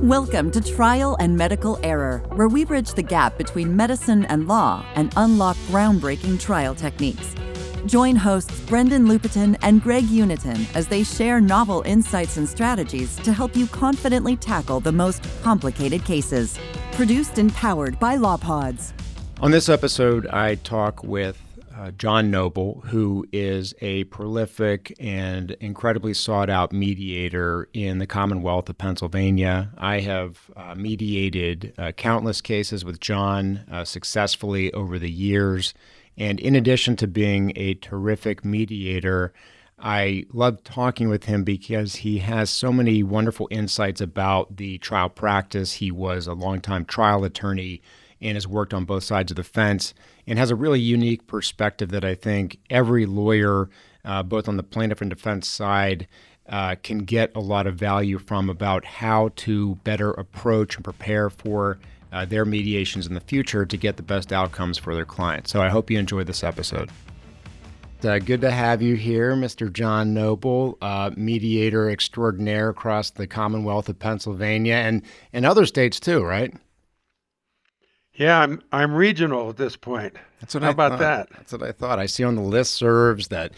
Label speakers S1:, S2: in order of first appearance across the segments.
S1: Welcome to Trial and Medical Error, where we bridge the gap between medicine and law and unlock groundbreaking trial techniques. Join hosts Brendan Lupetin and Greg Unatin as they share novel insights and strategies to help you confidently tackle the most complicated cases. Produced and powered by LawPods.
S2: On this episode, I talk with John Noble, who is a prolific and incredibly sought-out mediator in the Commonwealth of Pennsylvania. I have mediated countless cases with John successfully over the years. And in addition to being a terrific mediator, I love talking with him because he has so many wonderful insights about the trial practice. He was a longtime trial attorney and has worked on both sides of the fence and has a really unique perspective that I think every lawyer, both on the plaintiff and defense side, can get a lot of value from about how to better approach and prepare for their mediations in the future to get the best outcomes for their clients. So I hope you enjoy this episode. Good to have you here, Mr. John Noble, mediator extraordinaire across the Commonwealth of Pennsylvania and other states too, right?
S3: Yeah, I'm regional at this point. How about that?
S2: That's what I thought. I see on the listservs that,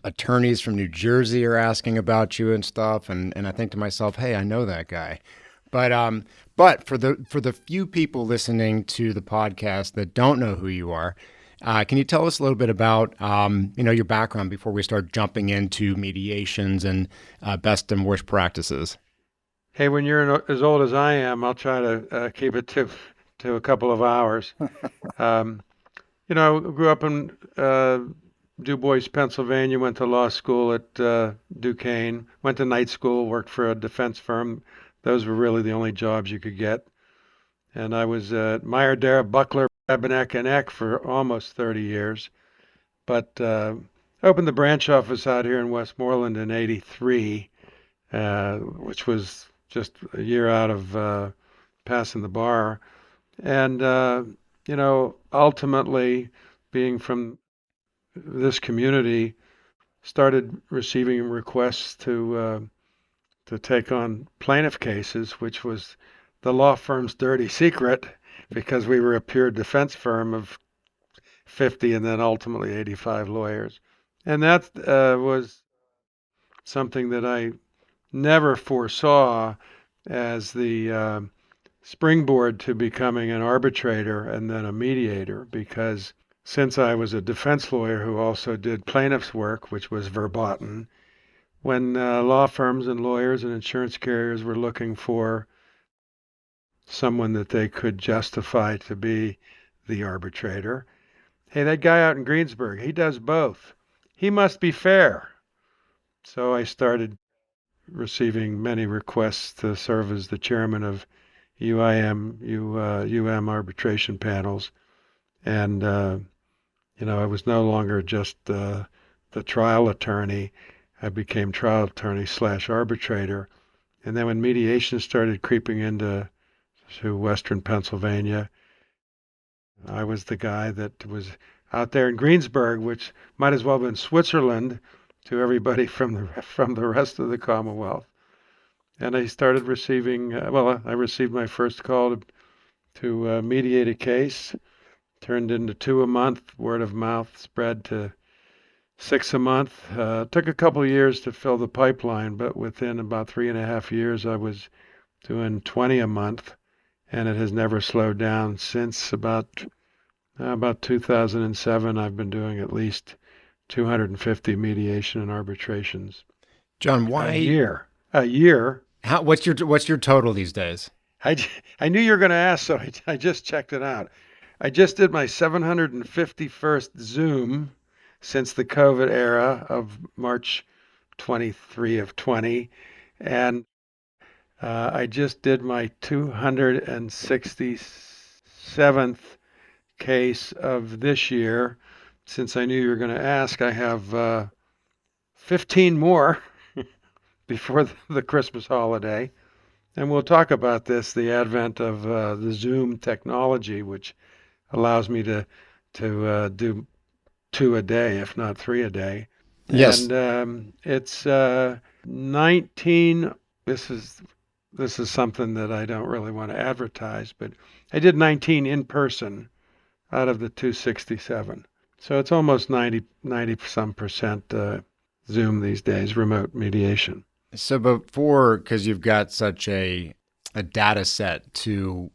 S2: attorneys from New Jersey are asking about you and stuff, and I think to myself, hey, I know that guy. But for the few people listening to the podcast that don't know who you are, can you tell us a little bit about your background before we start jumping into mediations and best and worst practices?
S3: Hey, when you're as old as I am, I'll try to keep it to a couple of hours. I grew up in Du Bois, Pennsylvania, went to law school at Duquesne, went to night school, worked for a defense firm. Those were really the only jobs you could get. And I was at Meyer, Dara, Buckler, Ebeneck & Eck for almost 30 years. But opened the branch office out here in Westmoreland in '83, which was just a year out of passing the bar. And, ultimately, being from this community, started receiving requests to take on plaintiff cases, which was the law firm's dirty secret because we were a pure defense firm of 50 and then ultimately 85 lawyers. And that was something that I never foresaw as the springboard to becoming an arbitrator and then a mediator, because since I was a defense lawyer who also did plaintiff's work, which was verboten, when law firms and lawyers and insurance carriers were looking for someone that they could justify to be the arbitrator, hey, that guy out in Greensburg, he does both. He must be fair. So I started receiving many requests to serve as the chairman of UM arbitration panels. And, I was no longer just the trial attorney. I became trial attorney / arbitrator. And then when mediation started creeping into Western Pennsylvania, I was the guy that was out there in Greensburg, which might as well have been Switzerland to everybody from the rest of the Commonwealth. And I started receiving, I received my first call to mediate a case, turned into 2 a month, word of mouth spread to 6 a month. Took a couple of years to fill the pipeline, but within about 3.5 years, I was doing 20 a month, and it has never slowed down since about 2007. I've been doing at least 250 mediation and arbitrations.
S2: John, why
S3: a year?
S2: What's your total these days?
S3: I knew you were going to ask, so I just checked it out. I just did my 751st Zoom since the COVID era of March 23 of 20, and I just did my 267th case of this year. Since I knew you were going to ask, I have 15 more before the Christmas holiday. And we'll talk about this, the advent of the Zoom technology, which allows me to do 2 a day, if not 3 a day.
S2: Yes.
S3: And it's 19, this is this is something that I don't really want to advertise, but I did 19 in person out of the 267. So it's almost 90 some percent Zoom these days, remote mediation.
S2: So before, because you've got such a data set to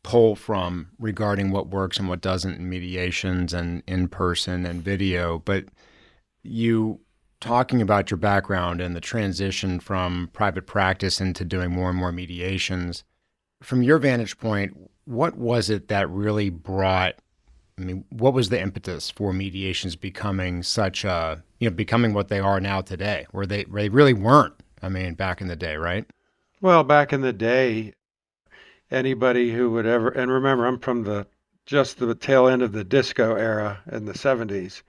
S2: pull from regarding what works and what doesn't in mediations and in person and video, but you talking about your background and the transition from private practice into doing more and more mediations, from your vantage point, what was it that really brought, I mean, what was the impetus for mediations becoming such a, becoming what they are now today, where they really weren't, I mean, back in the day, right?
S3: Well, back in the day, anybody who would ever, and remember, I'm from just the tail end of the disco era in the 70s.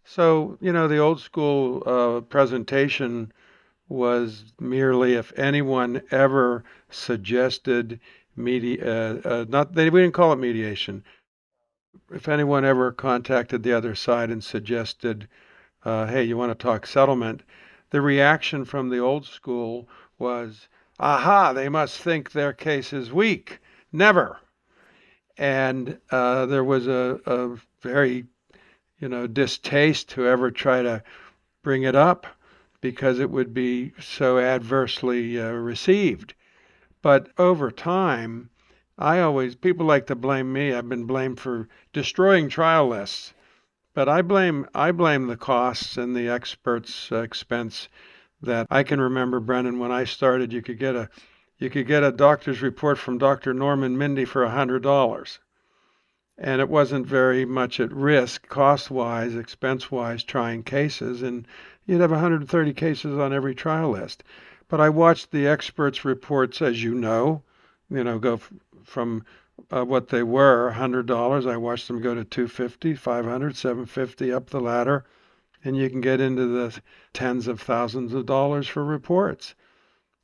S3: So, the old school presentation was merely if anyone ever suggested we didn't call it mediation. If anyone ever contacted the other side and suggested, hey, you want to talk settlement, the reaction from the old school was, aha, they must think their case is weak. Never. And there was a very, distaste to ever try to bring it up because it would be so adversely received. But over time, people like to blame me. I've been blamed for destroying trial lists. But I blame the costs and the experts' expense. That I can remember, Brendan, when I started, you could get a doctor's report from Dr. Norman Mindy for $100. And it wasn't very much at risk, cost-wise, expense-wise, trying cases. And you'd have 130 cases on every trial list. But I watched the experts' reports, as go from what they were, $100. I watched them go to $250, $500, $750, up the ladder. And you can get into the tens of thousands of dollars for reports.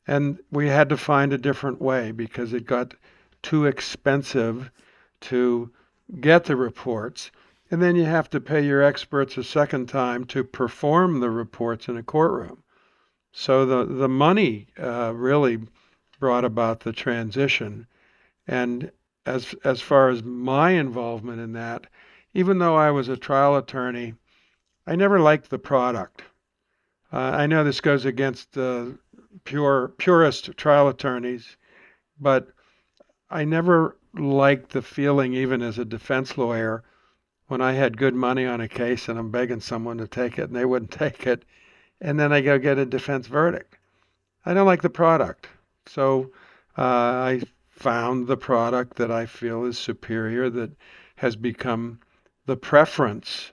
S3: And we had to find a different way because it got too expensive to get the reports. And then you have to pay your experts a second time to perform the reports in a courtroom. So the money really brought about the transition. And as far as my involvement in that, even though I was a trial attorney, I never liked the product. I know this goes against purist trial attorneys, but I never liked the feeling, even as a defense lawyer, when I had good money on a case and I'm begging someone to take it and they wouldn't take it, and then I go get a defense verdict. I don't like the product. So I found the product that I feel is superior, that has become the preference.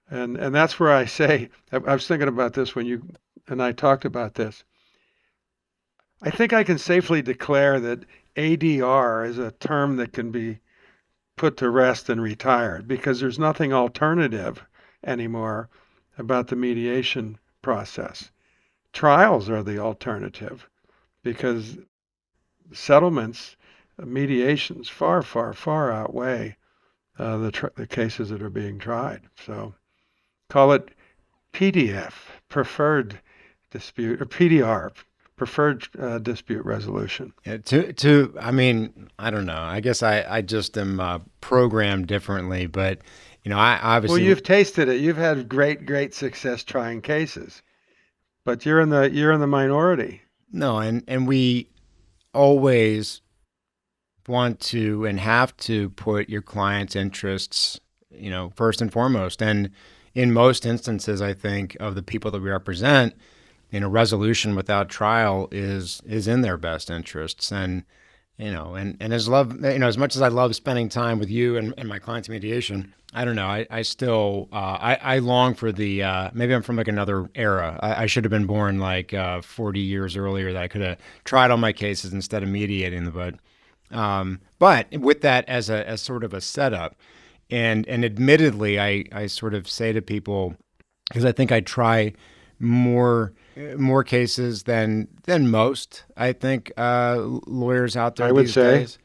S3: And that's where I say, I was thinking about this when you and I talked about this. I think I can safely declare that ADR is a term that can be put to rest and retired because there's nothing alternative anymore about the mediation process. Trials are the alternative because settlements, mediations far, far, far outweigh the cases that are being tried. So call it PDF, preferred dispute, or PDR, preferred dispute resolution.
S2: Yeah, I mean, I don't know. I guess I just am programmed differently, but I obviously.
S3: Well, you've tasted it. You've had great success trying cases, but you're in the minority.
S2: No, and we always want to and have to put your client's interests, first and foremost. And in most instances, I think, of the people that we represent, resolution without trial is in their best interests. And and as as much as I love spending time with you and my client's mediation, I don't know. I still I long for the maybe I'm from like another era. I should have been born like 40 years earlier, that I could have tried all my cases instead of mediating them. But with that as sort of a setup, and admittedly, I sort of say to people, because I think I try more cases than most, I think, lawyers out there these days.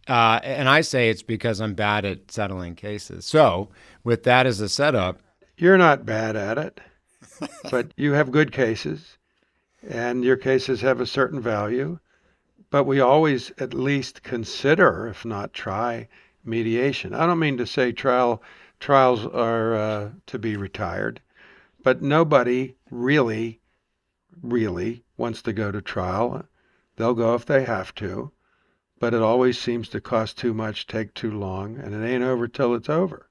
S2: And I say it's because I'm bad at settling cases. So with that as a setup.
S3: You're not bad at it, but you have good cases, and your cases have a certain value. but we always at least consider, if not try, mediation. I don't mean to say trials are to be retired, but nobody really wants to go to trial. They'll go if they have to, but it always seems to cost too much, take too long, and it ain't over till it's over.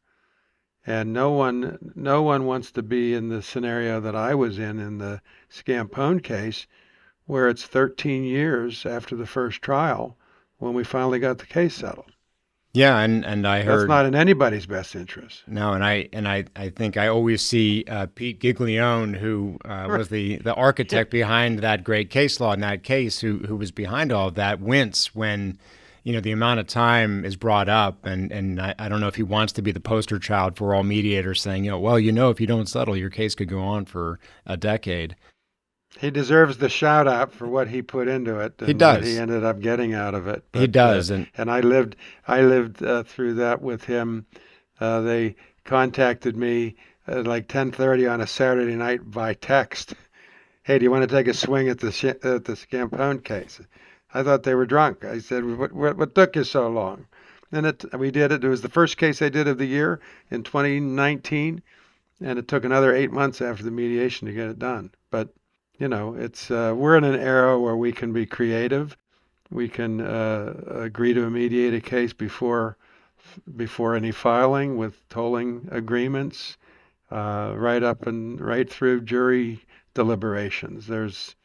S3: And no one wants to be in the scenario that I was in the Scampone case, where it's 13 years after the first trial when we finally got the case settled.
S2: Yeah, and I heard
S3: that's not in anybody's best interest.
S2: No, and I think I always see Pete Giglione, who was the architect behind that great case law in that case, who was behind all of that, wince when the amount of time is brought up, and I don't know if he wants to be the poster child for all mediators saying, if you don't settle, your case could go on for a decade.
S3: He deserves the shout out for what he put into it and
S2: he does.
S3: What he ended up getting out of it.
S2: But, he does.
S3: And I lived through that with him. They contacted me at like 10:30 on a Saturday night by text. Hey, do you want to take a swing at the Scampone case? I thought they were drunk. I said, what took you so long? And we did it. It was the first case I did of the year in 2019. And it took another 8 months after the mediation to get it done. But it's we're in an era where we can be creative. We can agree to mediate a case before any filing with tolling agreements, right through jury deliberations. There's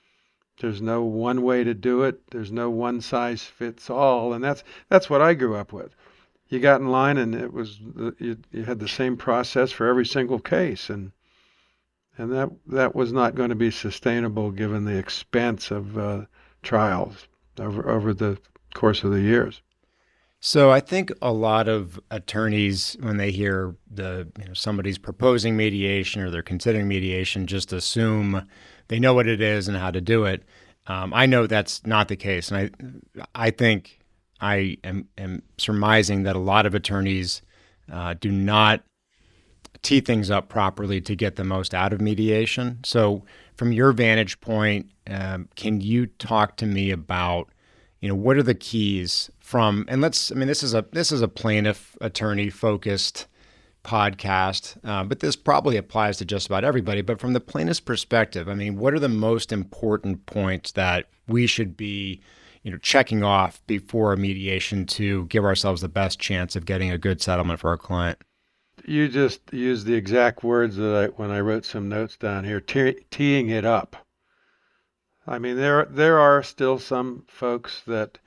S3: no one way to do it. There's no one size fits all, and that's what I grew up with. You got in line, and it was you had the same process for every single case, and that was not going to be sustainable given the expense of trials over the course of the years.
S2: So I think a lot of attorneys, when they hear somebody's proposing mediation or they're considering mediation, just assume they know what it is and how to do it. I know that's not the case, and I think I am surmising that a lot of attorneys do not tee things up properly to get the most out of mediation. So from your vantage point, can you talk to me about, what are the keys from, and this is a plaintiff attorney focused podcast, but this probably applies to just about everybody, but from the plaintiff's perspective, what are the most important points that we should be, checking off before a mediation to give ourselves the best chance of getting a good settlement for our client?
S3: You just used the exact words that when I wrote some notes down here, teeing it up. There are still some folks that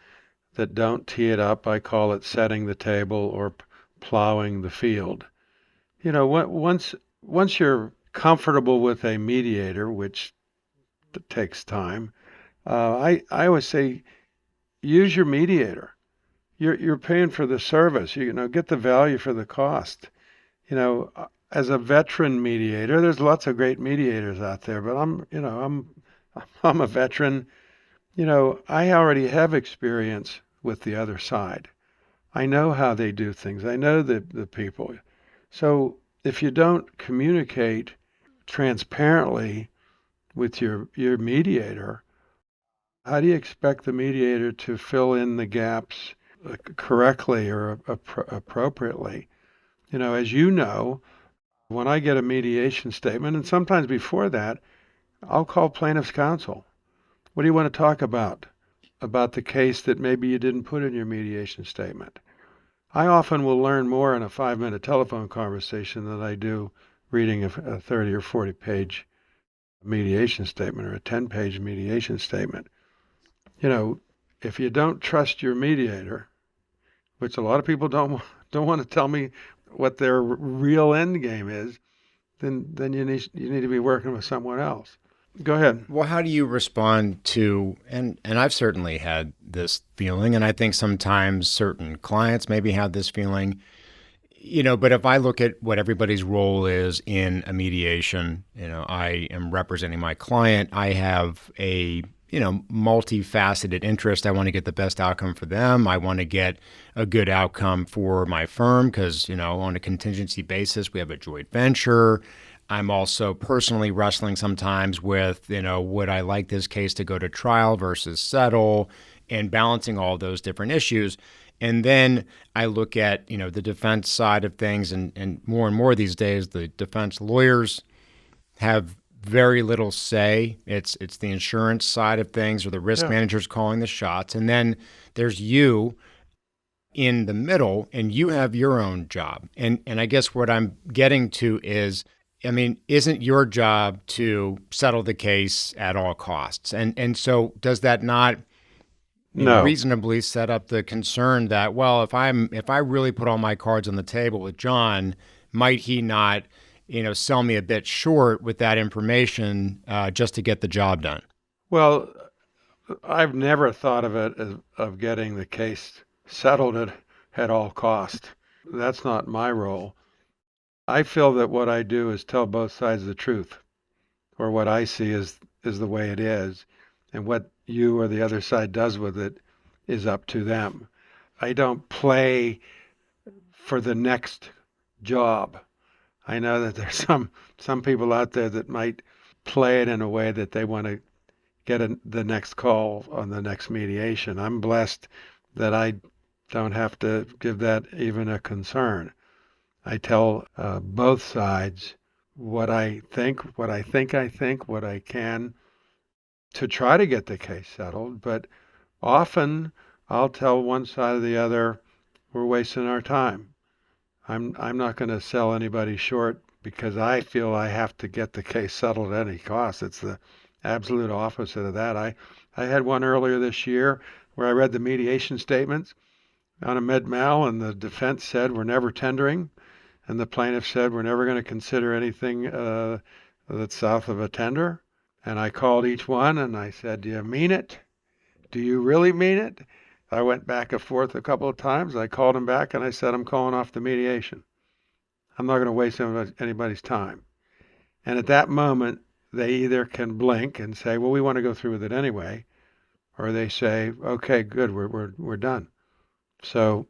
S3: don't tee it up. I call it setting the table or plowing the field. Once you're comfortable with a mediator, which takes time, I always say use your mediator. You're paying for the service. Get the value for the cost. As a veteran mediator, there's lots of great mediators out there, but I'm a veteran. I already have experience with the other side. I know how they do things. I know the people. So if you don't communicate transparently with your mediator, how do you expect the mediator to fill in the gaps correctly or appropriately? As you know, when I get a mediation statement, and sometimes before that, I'll call plaintiff's counsel. What do you want to talk about the case that maybe you didn't put in your mediation statement? I often will learn more in a 5-minute telephone conversation than I do reading a 30 or 40-page mediation statement or a 10-page mediation statement. If you don't trust your mediator, which a lot of people don't want to tell me what their real end game is, then you need to be working with someone else. Go ahead.
S2: Well, how do you respond to, and I've certainly had this feeling, and I think sometimes certain clients maybe have this feeling, but if I look at what everybody's role is in a mediation, I am representing my client. I have a multifaceted interest. I want to get the best outcome for them. I want to get a good outcome for my firm because, on a contingency basis, we have a joint venture. I'm also personally wrestling sometimes with, would I like this case to go to trial versus settle? and balancing all those different issues. And then I look at, the defense side of things, and more these days, the defense lawyers have very little say. It's the insurance side of things, or the risk managers calling the shots. And then there's you in the middle, and you have your own job. And I guess what I'm getting to is, isn't your job to settle the case at all costs? And so does that not reasonably set up the concern that, well, if I really put all my cards on the table with John, might he not, sell me a bit short with that information just to get the job done?
S3: Well, I've never thought of it as of getting the case settled at all cost. That's not my role. I feel that what I do is tell both sides the truth, or what I see is the way it is, and what you or the other side does with it is up to them. I don't play for the next job. I know that there's some people out there that might play it in a way that they want to get the next call on the next mediation. I'm blessed that I don't have to give that even a concern. I tell both sides what I think, what I can to try to get the case settled. But often I'll tell one side or the other, we're wasting our time. I'm not going to sell anybody short because I feel I have to get the case settled at any cost. It's the absolute opposite of that. I had one earlier this year where I read the mediation statements on a med-mal, and the defense said we're never tendering, and the plaintiff said we're never going to consider anything that's south of a tender. And I called each one and I said, do you mean it? Do you really mean it? I went back and forth a couple of times. I called him back and I said, I'm calling off the mediation. I'm not going to waste anybody's time. And at that moment, they either can blink and say, well, we want to go through with it anyway, or they say, okay, good, we're done. So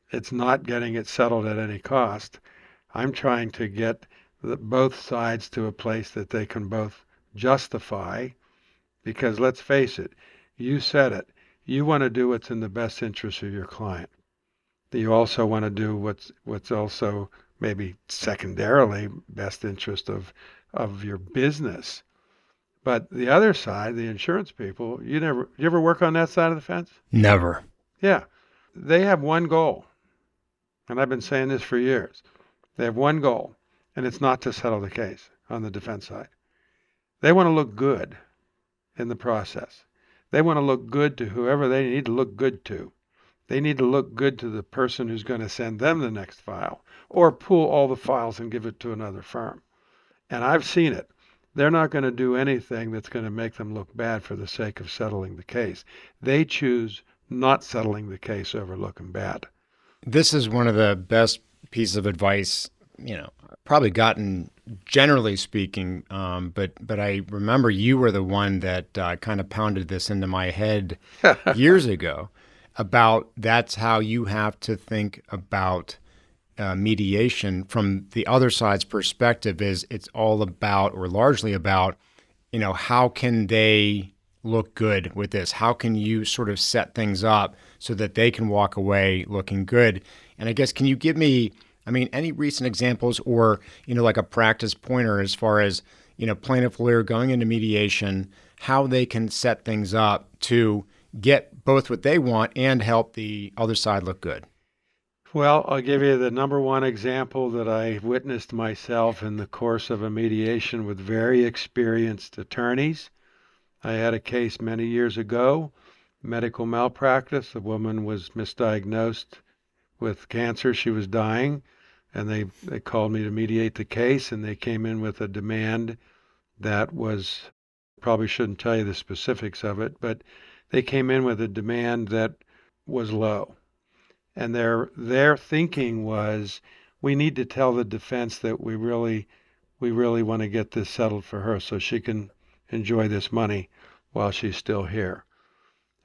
S3: it's not getting it settled at any cost. I'm trying to get both sides to a place that they can both justify, because let's face it, you said it, you want to do what's in the best interest of your client. You also want to do what's also maybe secondarily best interest of your business. But the other side, the insurance people, you ever work on that side of the fence?
S2: Never.
S3: Yeah. They have one goal, and I've been saying this for years. They have one goal, and it's not to settle the case on the defense side. They want to look good in the process. They want to look good to whoever they need to look good to. They need to look good to the person who's going to send them the next file, or pull all the files and give it to another firm. And I've seen it. They're not going to do anything that's going to make them look bad for the sake of settling the case. They choose not settling the case over looking bad.
S2: This is one of the best pieces of advice, probably gotten, generally speaking, but I remember you were the one that kind of pounded this into my head years ago about that's how you have to think about mediation from the other side's perspective. Is it's all about, or largely about, how can they look good with this? How can you sort of set things up so that they can walk away looking good? And I guess, can you give me, any recent examples, or, like a practice pointer as far as, plaintiff lawyer going into mediation, how they can set things up to get both what they want and help the other side look good?
S3: Well, I'll give you the number one example that I witnessed myself in the course of a mediation with very experienced attorneys. I had a case many years ago, medical malpractice. A woman was misdiagnosed with cancer. She was dying, and they called me to mediate the case, and they came in with a demand that was, probably shouldn't tell you the specifics of it, but they came in with a demand that was low. And their thinking was, we need to tell the defense that we really want to get this settled for her so she can enjoy this money while she's still here.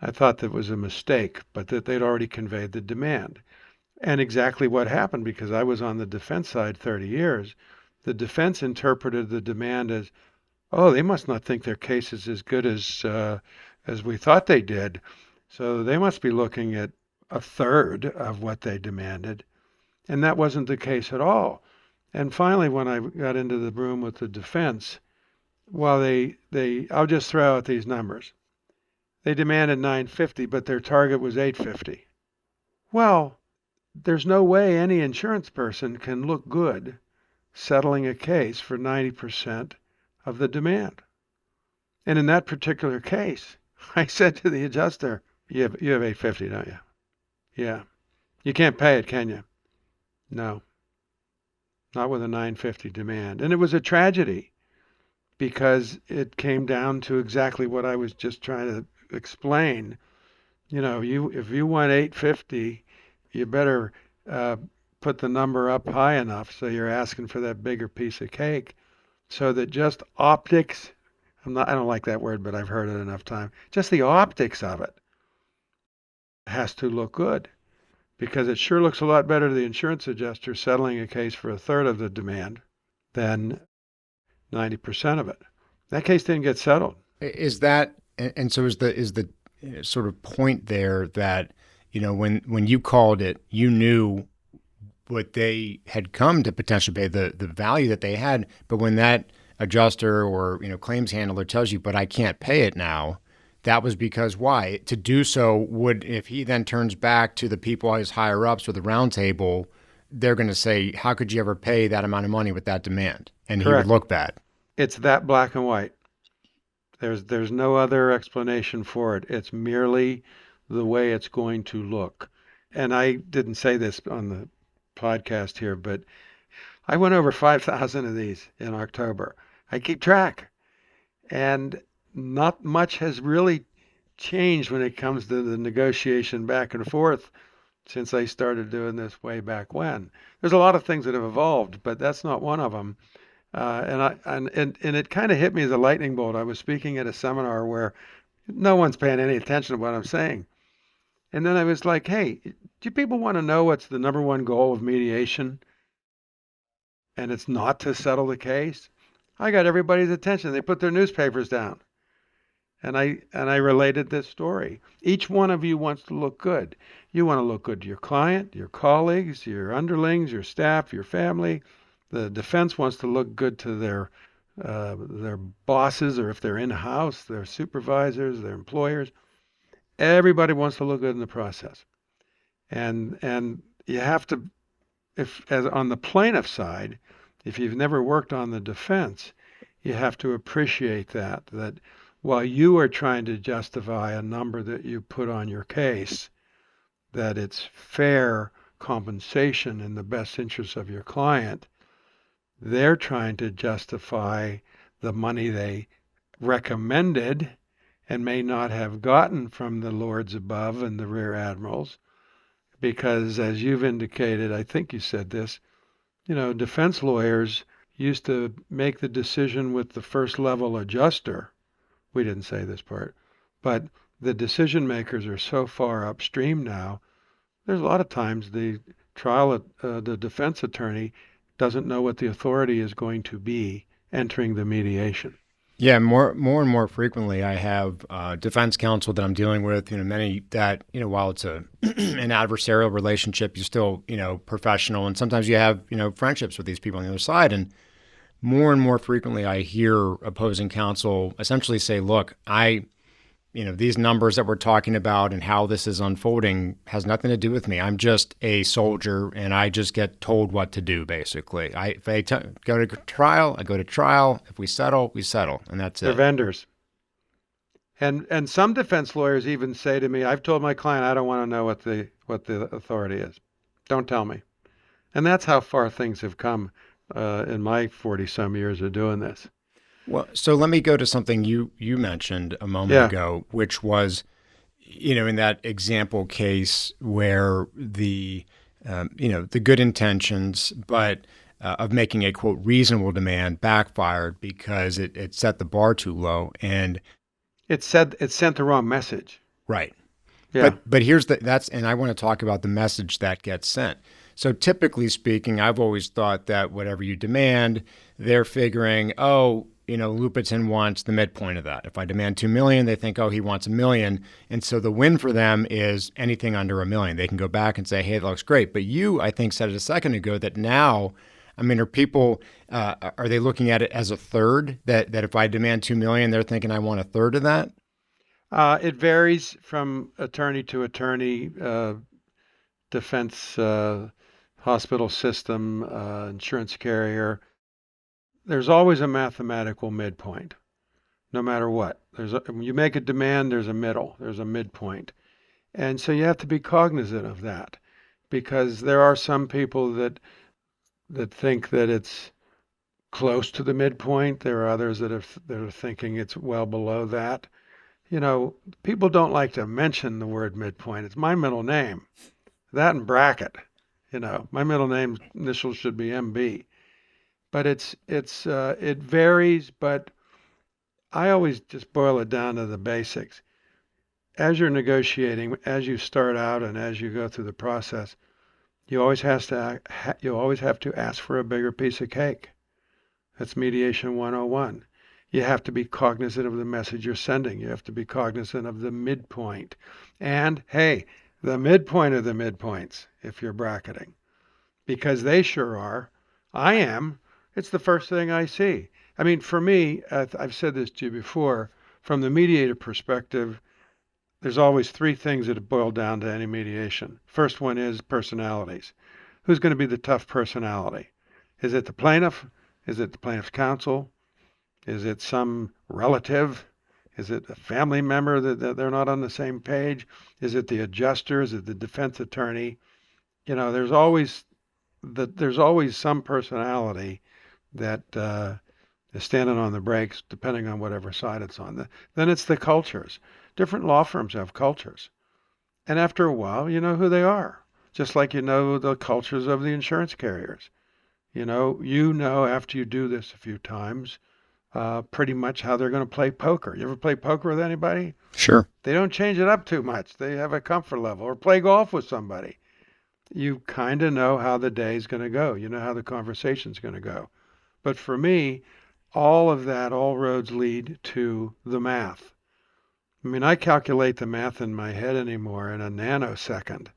S3: I thought that was a mistake, but that they'd already conveyed the demand. And exactly what happened, because I was on the defense side 30 years, the defense interpreted the demand as, oh, they must not think their case is as good as we thought they did. So they must be looking at a third of what they demanded. And that wasn't the case at all. And finally, when I got into the room with the defense, well, I'll just throw out these numbers. They demanded $950, but their target was $850. Well, there's no way any insurance person can look good settling a case for 90% of the demand. And in that particular case, I said to the adjuster, you have $850, don't you? Yeah. You can't pay it, can you? No. Not with a $950 demand. And it was a tragedy because it came down to exactly what I was just trying to explain. If you want $850, you better put the number up high enough so you're asking for that bigger piece of cake, so that just optics, I don't like that word, but I've heard it enough time. Just the optics of it has to look good, because it sure looks a lot better to the insurance adjuster settling a case for a third of the demand than 90% of it. That case didn't get settled.
S2: Is that, and so is the sort of point there that, when you called it, you knew what they had come to potentially pay, the value that they had, but when that adjuster or claims handler tells you, but I can't pay it now, that was because why? To do so would, if he then turns back to the people, his higher ups or the round table, they're going to say, how could you ever pay that amount of money with that demand? And
S3: Correct.
S2: He would look bad.
S3: It's that black and white. There's no other explanation for it. It's merely the way it's going to look. And I didn't say this on the podcast here, but I went over 5,000 of these in October. I keep track. And not much has really changed when it comes to the negotiation back and forth since I started doing this way back when. There's a lot of things that have evolved, but that's not one of them. And it kind of hit me as a lightning bolt. I was speaking at a seminar where no one's paying any attention to what I'm saying. And then I was like, hey, do people want to know what's the number one goal of mediation? And it's not to settle the case. I got everybody's attention. They put their newspapers down. And I related this story. Each one of you wants to look good. You want to look good to your client, your colleagues, your underlings, your staff, your family. The defense wants to look good to their bosses, or if they're in-house, their supervisors, their employers. Everybody wants to look good in the process. And you have to, as on the plaintiff side, if you've never worked on the defense, you have to appreciate that while you are trying to justify a number that you put on your case, that it's fair compensation in the best interest of your client, they're trying to justify the money they recommended and may not have gotten from the lords above and the rear admirals, because as you've indicated, I think you said this, defense lawyers used to make the decision with the first level adjuster. We didn't say this part, but the decision makers are so far upstream now. There's a lot of times the the defense attorney doesn't know what the authority is going to be entering the mediation.
S2: Yeah, more and more frequently, I have defense counsel that I'm dealing with. Many that while it's an adversarial relationship, you're still professional, and sometimes you have friendships with these people on the other side. And more frequently, I hear opposing counsel essentially say, "Look, these numbers that we're talking about and how this is unfolding has nothing to do with me. I'm just a soldier, and I just get told what to do, basically. If I go to trial, I go to trial. If we settle, we settle, and that's
S3: They're
S2: it."
S3: vendors. And some defense lawyers even say to me, I've told my client I don't want to know what the authority is. Don't tell me. And that's how far things have come in my 40-some years of doing this.
S2: Well, so let me go to something you mentioned a moment ago, which was, in that example case where the good intentions, but of making a quote reasonable demand backfired because it set the bar too low, and
S3: it sent the wrong message.
S2: Right.
S3: Yeah.
S2: But here's and I want to talk about the message that gets sent. So typically speaking, I've always thought that whatever you demand, they're figuring, oh, Lupetin wants the midpoint of that. If I demand $2 million, they think, oh, he wants $1 million. And so the win for them is anything under $1 million. They can go back and say, hey, it looks great. But you, I think, said it a second ago that now, are people, are they looking at it as a third? That if I demand $2 million, they're thinking I want a third of that?
S3: It varies from attorney to attorney, defense, hospital system, insurance carrier. There's always a mathematical midpoint, no matter what. When you make a demand, there's a middle, there's a midpoint. And so you have to be cognizant of that, because there are some people that think that it's close to the midpoint. There are others that are thinking it's well below that. People don't like to mention the word midpoint. It's my middle name, that and bracket. My middle name initials should be MB. But it varies, but I always just boil it down to the basics. As you're negotiating, as you start out and as you go through the process, you always have to ask for a bigger piece of cake. That's mediation 101. You have to be cognizant of the message you're sending. You have to be cognizant of the midpoint. And hey, the midpoint of the midpoints, if you're bracketing, because they sure are. I am. It's the first thing I see. For me, I've said this to you before, from the mediator perspective, there's always three things that boil down to any mediation. First one is personalities. Who's going to be the tough personality? Is it the plaintiff? Is it the plaintiff's counsel? Is it some relative? Is it a family member that they're not on the same page? Is it the adjuster? Is it the defense attorney? There's always some personality that is standing on the brakes, depending on whatever side it's on. Then it's the cultures. Different law firms have cultures. And after a while, you know who they are, just like you know the cultures of the insurance carriers. After you do this a few times, pretty much how they're going to play poker. You ever play poker with anybody?
S2: Sure.
S3: They don't change it up too much. They have a comfort level. Or play golf with somebody. You kind of know how the day's going to go. You know how the conversation's going to go. But for me, all roads lead to the math. I calculate the math in my head anymore in a nanosecond,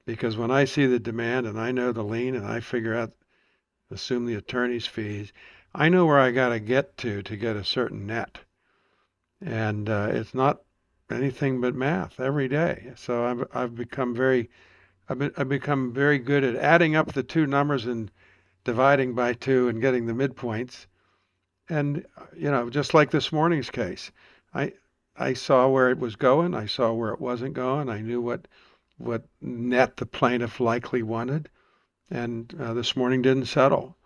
S3: because when I see the demand and I know the lien and I figure out, assume the attorney's fees, I know where I got to get to get a certain net. And it's not anything but math every day. So I've become very good at adding up the two numbers and dividing by two and getting the midpoints. And, just like this morning's case, I saw where it was going. I saw where it wasn't going. I knew what net the plaintiff likely wanted. And this morning didn't settle.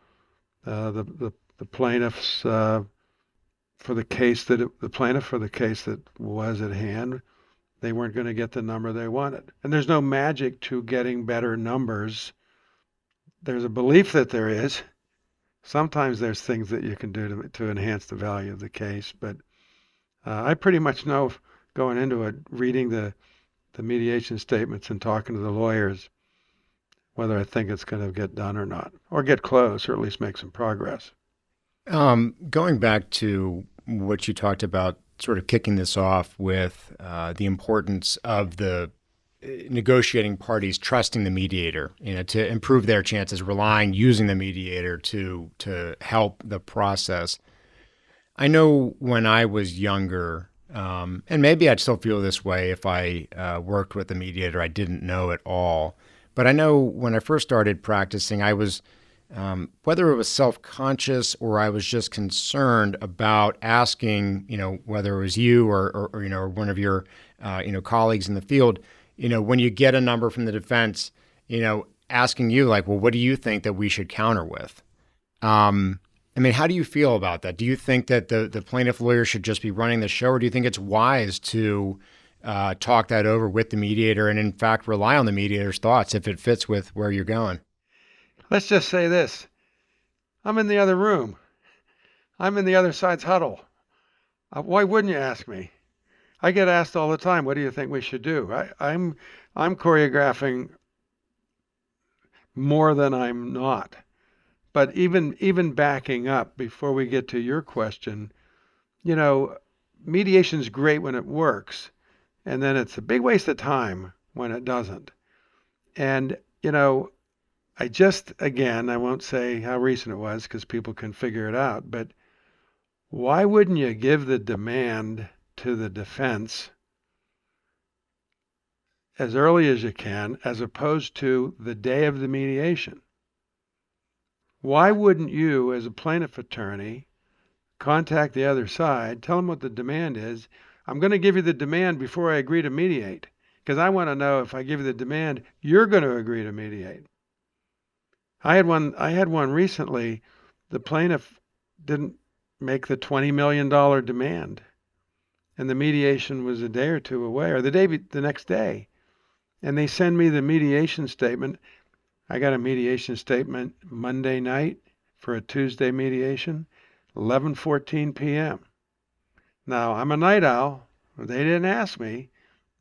S3: The plaintiffs for the case that was at hand, they weren't going to get the number they wanted. And there's no magic to getting better numbers. There's a belief that there is. Sometimes there's things that you can do to enhance the value of the case, but I pretty much know going into it, reading the mediation statements and talking to the lawyers, whether I think it's going to get done or not, or get close, or at least make some progress.
S2: Going back to what you talked about, sort of kicking this off with the importance of the negotiating parties trusting the mediator, to improve their chances, using the mediator to help the process. I know when I was younger, and maybe I'd still feel this way if I worked with a mediator I didn't know at all. But I know when I first started practicing, I was, whether it was self-conscious or I was just concerned about asking, whether it was you or one of your, colleagues in the field, when you get a number from the defense, asking you like, well, what do you think that we should counter with? How do you feel about that? Do you think that the plaintiff lawyer should just be running the show, or do you think it's wise to talk that over with the mediator and, in fact, rely on the mediator's thoughts if it fits with where you're going?
S3: Let's just say this. I'm in the other room. I'm in the other side's huddle. Why wouldn't you ask me? I get asked all the time, what do you think we should do? I'm choreographing more than I'm not. But even backing up before we get to your question, you know, mediation's great when it works, and then it's a big waste of time when it doesn't. And, I won't say how recent it was because people can figure it out, but why wouldn't you give the demand to the defense as early as you can, as opposed to the day of the mediation? Why wouldn't you, as a plaintiff attorney, contact the other side, tell them what the demand is? I'm going to give you the demand before I agree to mediate, because I want to know if I give you the demand, you're going to agree to mediate. I had one recently. The plaintiff didn't make the $20 million demand, and the mediation was a day or two away, or the next day. And they send me the mediation statement. I got a mediation statement Monday night for a Tuesday mediation, 11:14 p.m. Now, I'm a night owl. They didn't ask me.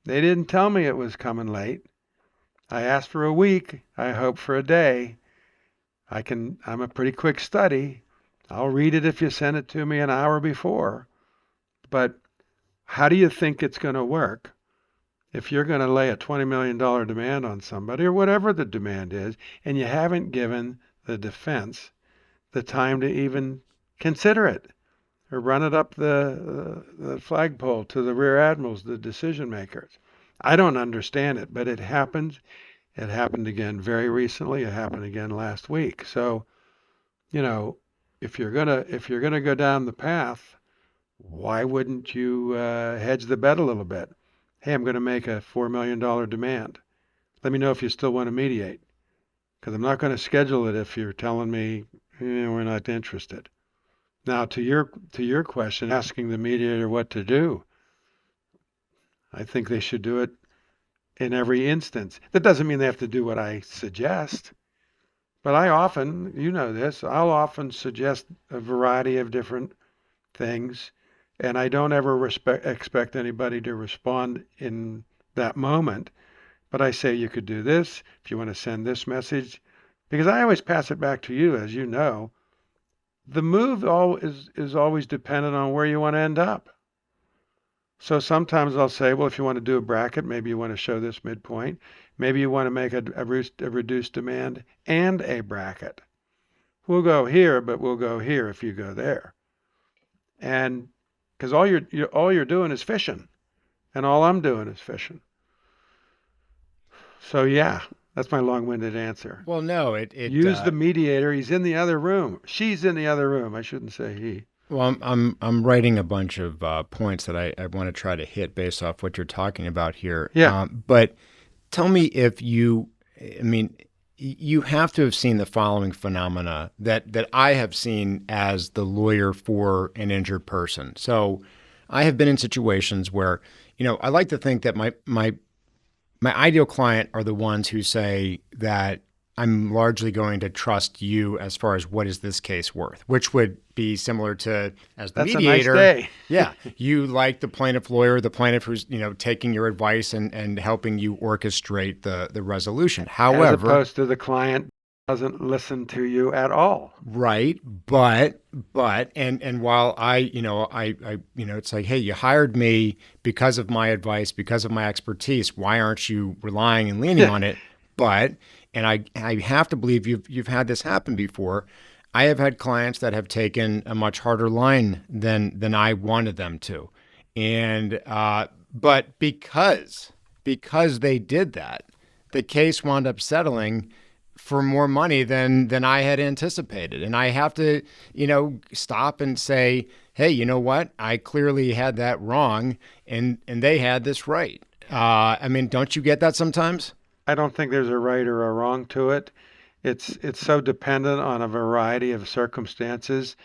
S3: They didn't tell me it was coming late. I asked for a week. I hope for a day. I'm a pretty quick study. I'll read it if you send it to me an hour before. But how do you think it's going to work if you're going to lay a $20 million demand on somebody, or whatever the demand is, and you haven't given the defense the time to even consider it or run it up the flagpole to the rear admirals, the decision makers? I don't understand it, but it happens. It happened again very recently. It happened again last week. So, if you're gonna go down the path, why wouldn't you hedge the bet a little bit? Hey, I'm going to make a $4 million demand. Let me know if you still want to mediate, because I'm not going to schedule it if you're telling me we're not interested. Now, to your question, asking the mediator what to do, I think they should do it in every instance. That doesn't mean they have to do what I suggest, but I'll often suggest a variety of different things, and I don't ever expect anybody to respond in that moment. But I say you could do this if you want to send this message, because I always pass it back to you, as you know. The move is always dependent on where you want to end up. So sometimes I'll say, well, if you want to do a bracket, maybe you want to show this midpoint. Maybe you want to make a reduced demand and a bracket. We'll go here, but we'll go here if you go there. And because all you're doing is fishing, and all I'm doing is fishing. So yeah, that's my long-winded answer.
S2: Well, no,
S3: use the mediator. He's in the other room. She's in the other room. I shouldn't say he.
S2: Well, I'm writing a bunch of points that I want to try to hit based off what you're talking about here.
S3: Yeah.
S2: But tell me if you have to have seen the following phenomena that I have seen as the lawyer for an injured person. So I have been in situations where, I like to think that my ideal client are the ones who say that I'm largely going to trust you as far as what is this case worth, which would be similar to as the mediator.
S3: That's a nice day.
S2: Yeah. You like the plaintiff lawyer, the plaintiff who's, taking your advice and helping you orchestrate the resolution. However,
S3: as opposed to the client doesn't listen to you at all.
S2: Right. But while it's like, hey, you hired me because of my advice, because of my expertise. Why aren't you relying and leaning on it? And I have to believe you've had this happen before. I have had clients that have taken a much harder line than I wanted them to. And but because they did that, the case wound up settling for more money than I had anticipated. And I have to, stop and say, hey, you know what? I clearly had that wrong and they had this right. Don't you get that sometimes?
S3: I don't think there's a right or a wrong to it. It's so dependent on a variety of circumstances.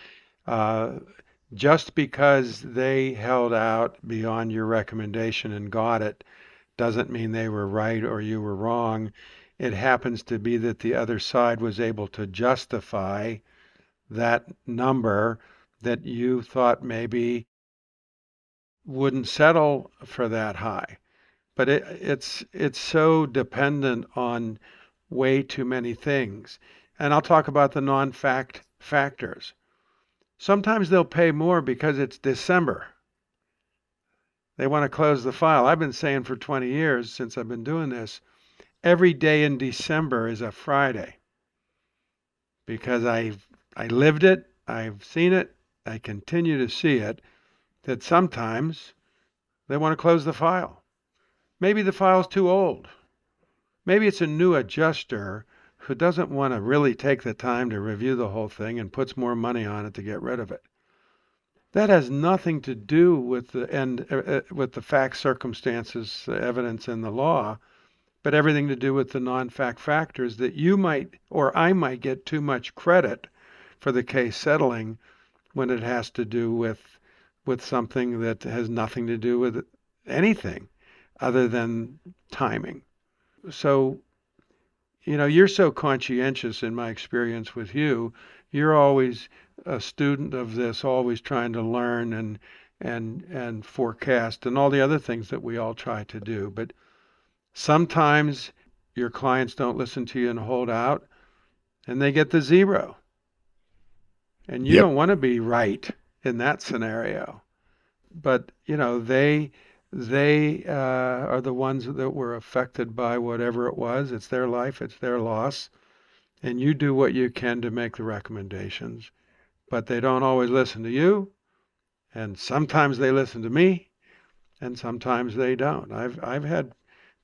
S3: Just because they held out beyond your recommendation and got it doesn't mean they were right or you were wrong. It happens to be that the other side was able to justify that number that you thought maybe wouldn't settle for that high. But it's so dependent on way too many things. And I'll talk about the non-fact factors. Sometimes they'll pay more because it's December. They want to close the file. I've been saying for 20 years since I've been doing this, every day in December is a Friday because I lived it, I've seen it, I continue to see it, that sometimes they want to close the file. Maybe the file's too old. Maybe it's a new adjuster who doesn't want to really take the time to review the whole thing and puts more money on it to get rid of it. That has nothing to do with the facts, circumstances, evidence, and the law, but everything to do with the non-fact factors that you might or I might get too much credit for the case settling when it has to do with something that has nothing to do with anything other than timing. So, you're so conscientious in my experience with you. You're always a student of this, always trying to learn and forecast and all the other things that we all try to do. But sometimes your clients don't listen to you and hold out, and they get the zero. And you don't want to be right in that scenario. But, they are the ones that were affected by whatever it was. It's their life, it's their loss. And you do what you can to make the recommendations. But they don't always listen to you. And sometimes they listen to me, and sometimes they don't. I've had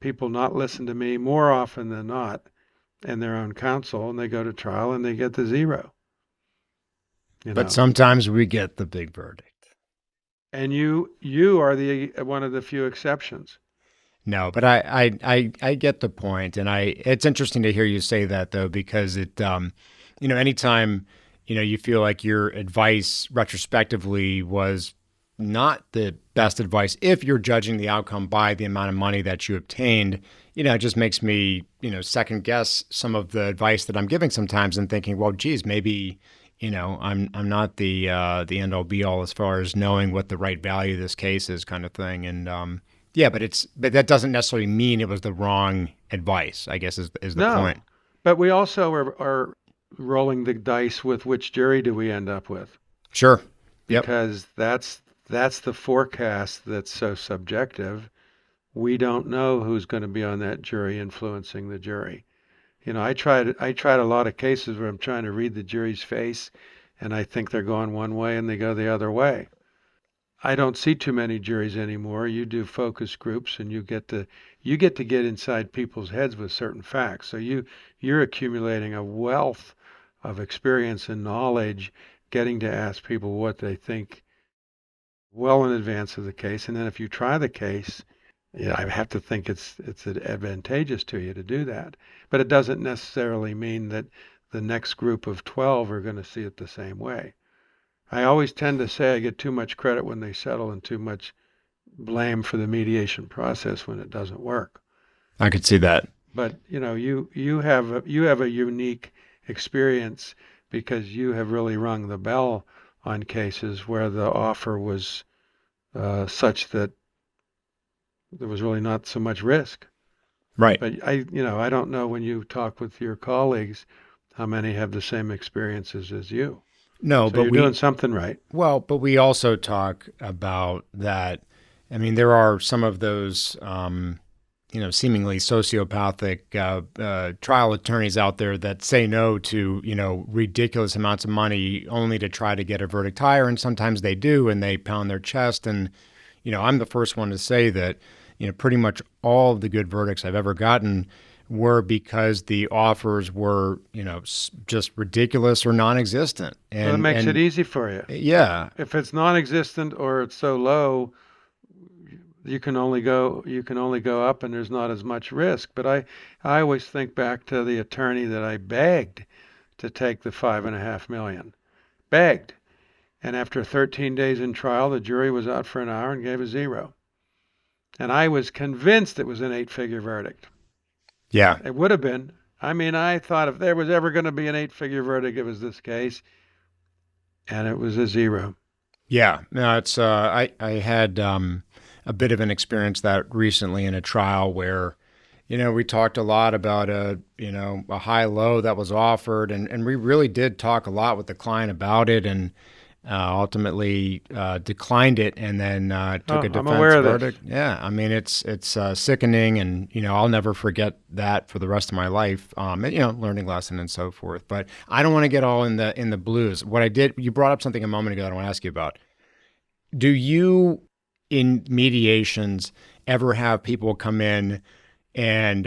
S3: people not listen to me more often than not in their own counsel, and they go to trial and they get the zero.
S2: But sometimes we get the big verdict.
S3: And you are one of the few exceptions.
S2: No, but I get the point, and it's interesting to hear you say that though, because it anytime you feel like your advice retrospectively was not the best advice, if you're judging the outcome by the amount of money that you obtained, it just makes me second guess some of the advice that I'm giving sometimes and thinking, well, geez, maybe I'm not the end all be all as far as knowing what the right value of this case is, kind of thing. And but that doesn't necessarily mean it was the wrong advice, I guess is the point.
S3: But we also are rolling the dice with which jury do we end up with.
S2: Sure. Yep.
S3: Because that's the forecast that's so subjective. We don't know who's going to be on that jury influencing the jury. I tried a lot of cases where I'm trying to read the jury's face, and I think they're going one way and they go the other way. I don't see too many juries anymore. You do focus groups, and you get to get inside people's heads with certain facts. So you're accumulating a wealth of experience and knowledge, getting to ask people what they think well in advance of the case. And then if you try the case, I have to think it's advantageous to you to do that. But it doesn't necessarily mean that the next group of 12 are going to see it the same way. I always tend to say I get too much credit when they settle and too much blame for the mediation process when it doesn't work.
S2: I could see that.
S3: But you have a unique experience because you have really rung the bell on cases where the offer was such that there was really not so much risk.
S2: Right.
S3: But I don't know when you talk with your colleagues how many have the same experiences as you.
S2: No,
S3: so
S2: but
S3: you're doing something right.
S2: Well, but we also talk about that. I mean, there are some of those, seemingly sociopathic trial attorneys out there that say no to, ridiculous amounts of money only to try to get a verdict higher. And sometimes they do, and they pound their chest. And, I'm the first one to say that, pretty much all of the good verdicts I've ever gotten were because the offers were, just ridiculous or non-existent. And
S3: well, it makes it easy for you.
S2: Yeah.
S3: If it's non-existent or it's so low, you can only go up and there's not as much risk. But I always think back to the attorney that I begged to take the $5.5 million. Begged. And after 13 days in trial, the jury was out for an hour and gave a zero. And I was convinced it was an 8-figure verdict.
S2: Yeah.
S3: It would have been. I mean, I thought if there was ever going to be an 8-figure verdict, it was this case. And it was a zero.
S2: Yeah. No, it's I had a bit of an experience that recently in a trial where, We talked a lot about a high-low that was offered, and we really did talk a lot with the client about it, and ultimately declined it, and then took a
S3: I'm
S2: defense
S3: aware of
S2: verdict.
S3: this.
S2: Yeah, I mean it's sickening, and I'll never forget that for the rest of my life. And, learning lesson and so forth. But I don't want to get all in the blues. What I did, you brought up something a moment ago that I want to ask you about. Do you, in mediations, ever have people come in and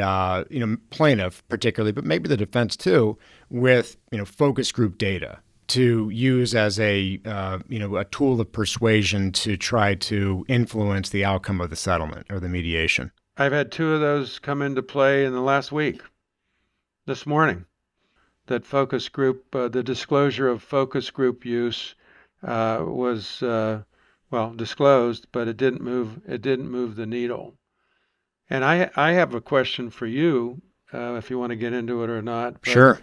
S2: plaintiff particularly, but maybe the defense too, with focus group data to use as a tool of persuasion to try to influence the outcome of the settlement or the mediation?
S3: I've had two of those come into play in the last week. This morning, that focus group, the disclosure of focus group use was disclosed, but it didn't move. It didn't move the needle. And I have a question for you, if you want to get into it or not. But,
S2: Sure.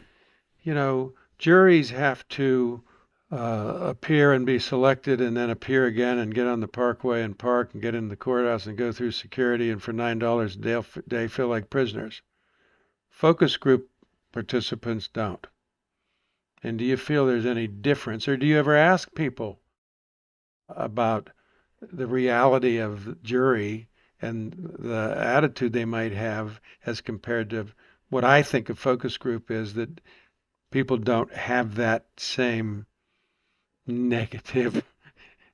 S3: Juries have to appear and be selected and then appear again and get on the parkway and park and get in the courthouse and go through security and for $9 a day feel like prisoners. Focus group participants don't. And do you feel there's any difference, or do you ever ask people about the reality of jury and the attitude they might have as compared to what I think a focus group is, that people don't have that same negative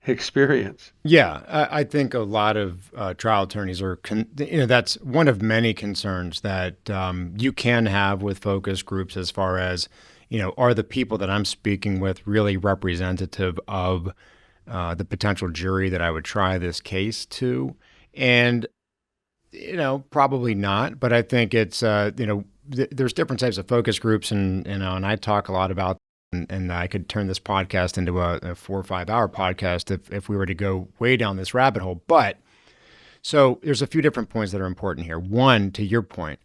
S3: experience?
S2: Yeah, I think a lot of trial attorneys are, that's one of many concerns that you can have with focus groups as far as, are the people that I'm speaking with really representative of the potential jury that I would try this case to? And, probably not. But I think it's, there's different types of focus groups, and I talk a lot about, and I could turn this podcast into a 4 or 5 hour podcast if we were to go way down this rabbit hole. But so there's a few different points that are important here. One, to your point,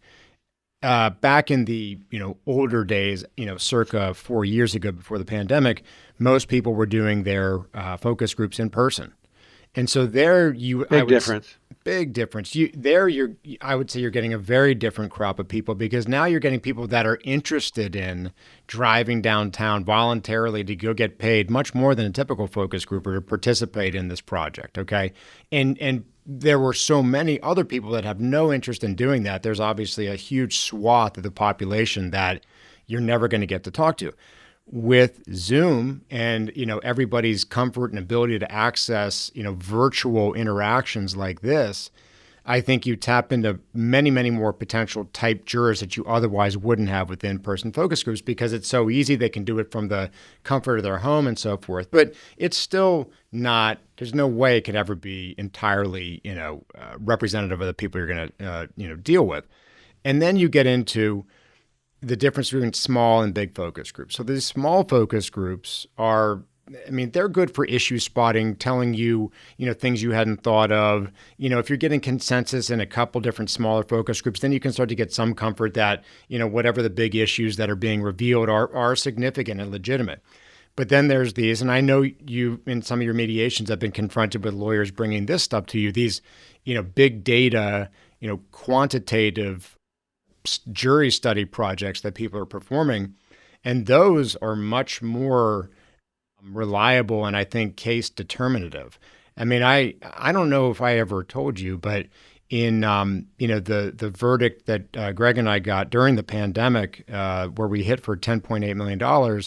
S2: back in the older days, circa 4 years ago before the pandemic, most people were doing their focus groups in person. And so there
S3: Big difference.
S2: Big difference. I would say you're getting a very different crop of people, because now you're getting people that are interested in driving downtown voluntarily to go get paid much more than a typical focus grouper to participate in this project. Okay. And there were so many other people that have no interest in doing that. There's obviously a huge swath of the population that you're never going to get to talk to. With Zoom and, everybody's comfort and ability to access, virtual interactions like this, I think you tap into many, many more potential type jurors that you otherwise wouldn't have with in-person focus groups, because it's so easy. They can do it from the comfort of their home and so forth. But it's still not, there's no way it could ever be entirely, representative of the people you're going to, deal with. And then you get into the difference between small and big focus groups. So these small focus groups are, they're good for issue spotting, telling you, things you hadn't thought of. If you're getting consensus in a couple different smaller focus groups, then you can start to get some comfort that, whatever the big issues that are being revealed are significant and legitimate. But then there's these, and I know you, in some of your mediations, have been confronted with lawyers bringing this stuff to you, these, big data, quantitative jury study projects that people are performing. And those are much more reliable and I think case determinative. I don't know if I ever told you, but in, the verdict that Greg and I got during the pandemic, where we hit for $10.8 million,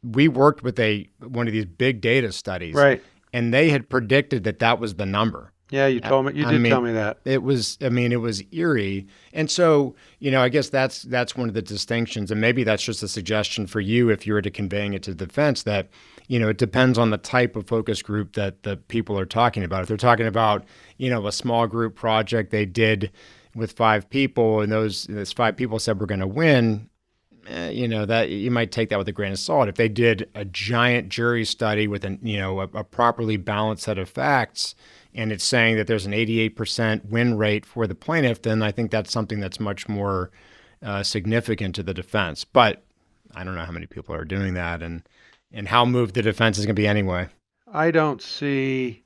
S2: we worked with one of these big data studies.
S3: Right.
S2: And they had predicted that was the number.
S3: Yeah, you told me. You did tell me that.
S2: It was eerie. And so, I guess that's one of the distinctions. And maybe that's just a suggestion for you if you were to conveying it to the defense, that, it depends on the type of focus group that the people are talking about. If they're talking about, a small group project they did with 5 people, and those 5 people said we're going to win, that you might take that with a grain of salt. If they did a giant jury study with a properly balanced set of facts, and it's saying that there's an 88% win rate for the plaintiff, then I think that's something that's much more significant to the defense. But I don't know how many people are doing that, and how moved the defense is going to be anyway.
S3: I don't see,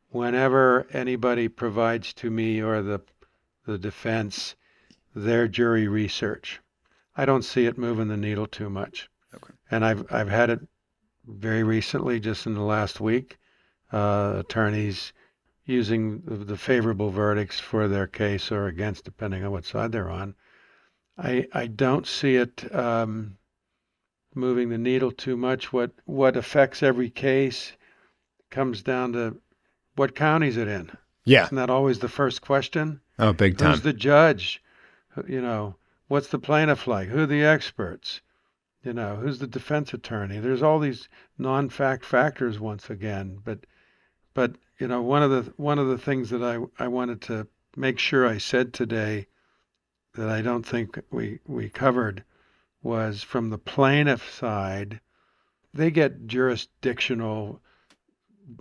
S3: whenever anybody provides to me or the defense their jury research. I don't see it moving the needle too much.
S2: Okay.
S3: And I've had it very recently, just in the last week, attorneys using the favorable verdicts for their case or against, depending on what side they're on. I don't see it moving the needle too much. What affects every case comes down to what county's it in.
S2: Yeah.
S3: Isn't that always the first question?
S2: Oh, big time.
S3: Who's the judge? What's the plaintiff like? Who are the experts? Who's the defense attorney? There's all these non-fact factors once again. But one of the things that I wanted to make sure I said today that I don't think we covered was from the plaintiff side. They get jurisdictional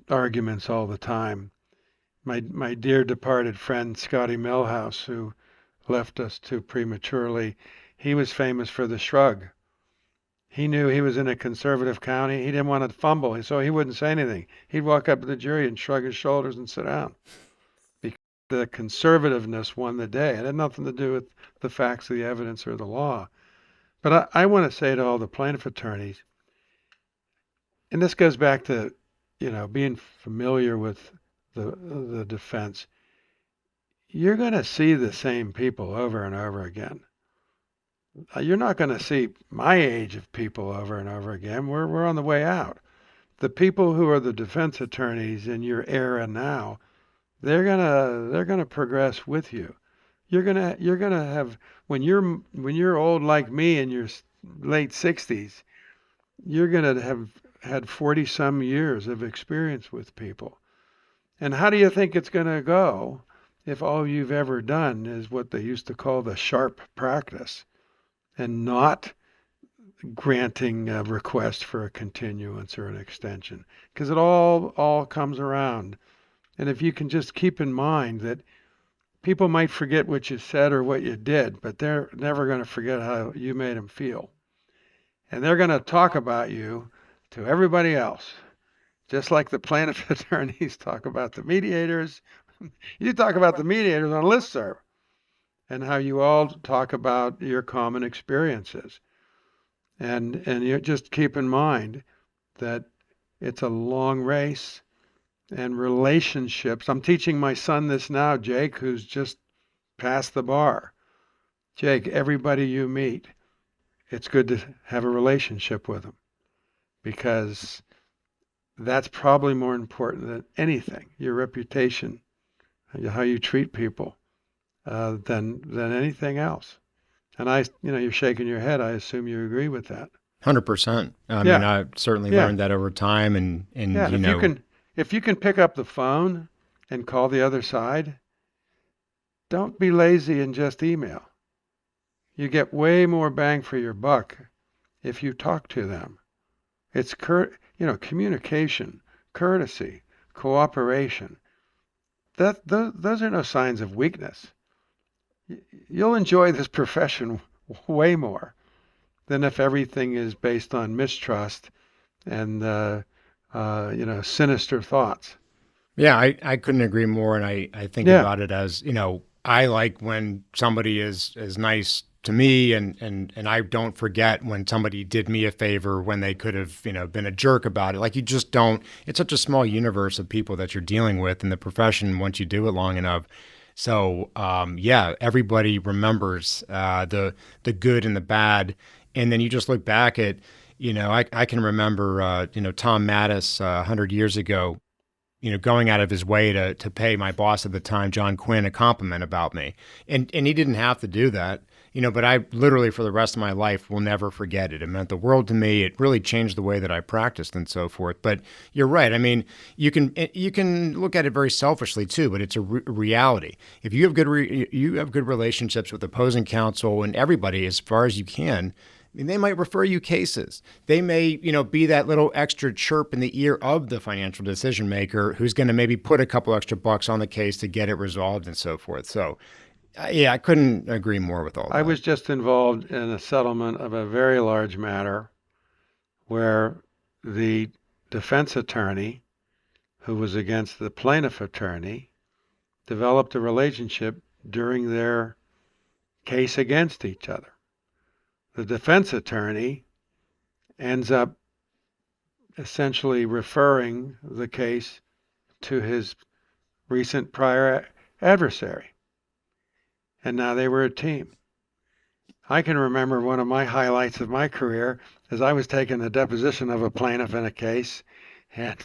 S3: arguments all the time. My dear departed friend Scotty Millhouse, who left us too prematurely, he was famous for the shrug. He knew he was in a conservative county. He didn't want to fumble, so he wouldn't say anything. He'd walk up to the jury and shrug his shoulders and sit down. Because the conservativeness won the day. It had nothing to do with the facts of the evidence or the law. But I want to say to all the plaintiff attorneys, and this goes back to, being familiar with the defense, you're going to see the same people over and over again. You're not going to see my age of people over and over again. We're on the way out. The people who are the defense attorneys in your era now, they're gonna progress with you. You're gonna have, when you're old like me in your late 60s, you're gonna have had 40 some years of experience with people. And how do you think it's gonna go if all you've ever done is what they used to call the sharp practice, and not granting a request for a continuance or an extension? Because it all comes around. And if you can just keep in mind that people might forget what you said or what you did, but they're never going to forget how you made them feel. And they're going to talk about you to everybody else, just like the plaintiff attorneys talk about the mediators. You talk about the mediators on listserv, and how you all talk about your common experiences. And you just keep in mind that it's a long race, and relationships. I'm teaching my son this now, Jake, who's just passed the bar. Jake, everybody you meet, it's good to have a relationship with them, because that's probably more important than anything, your reputation, how you treat people, than anything else. And you're shaking your head. I assume you agree with that.
S2: 100%. I mean, I've certainly learned that over time, and
S3: if you can pick up the phone and call the other side, don't be lazy and just email. You get way more bang for your buck if you talk to them. It's communication, courtesy, cooperation. Those are no signs of weakness. You'll enjoy this profession way more than if everything is based on mistrust and sinister thoughts.
S2: Yeah, I couldn't agree more. And I think about it as, I like when somebody is nice to me, and I don't forget when somebody did me a favor when they could have, been a jerk about it. Like, you just don't, it's such a small universe of people that you're dealing with in the profession once you do it long enough. So, everybody remembers the good and the bad. And then you just look back at, I can remember, Tom Mattis 100 years ago, going out of his way to pay my boss at the time, John Quinn, a compliment about me. And he didn't have to do that, but I literally for the rest of my life will never forget it. It meant the world to me. It really changed the way that I practiced and so forth. But you're right. I mean, you can look at it very selfishly too, but it's a reality. If you have good relationships with opposing counsel and everybody as far as you can, I mean, they might refer you cases. They may, be that little extra chirp in the ear of the financial decision maker who's going to maybe put a couple extra bucks on the case to get it resolved and so forth. So, I couldn't agree more with all that.
S3: I was just involved in a settlement of a very large matter where the defense attorney, who was against the plaintiff attorney, developed a relationship during their case against each other. The defense attorney ends up essentially referring the case to his recent prior adversary. And now they were a team. I can remember one of my highlights of my career is I was taking the deposition of a plaintiff in a case, and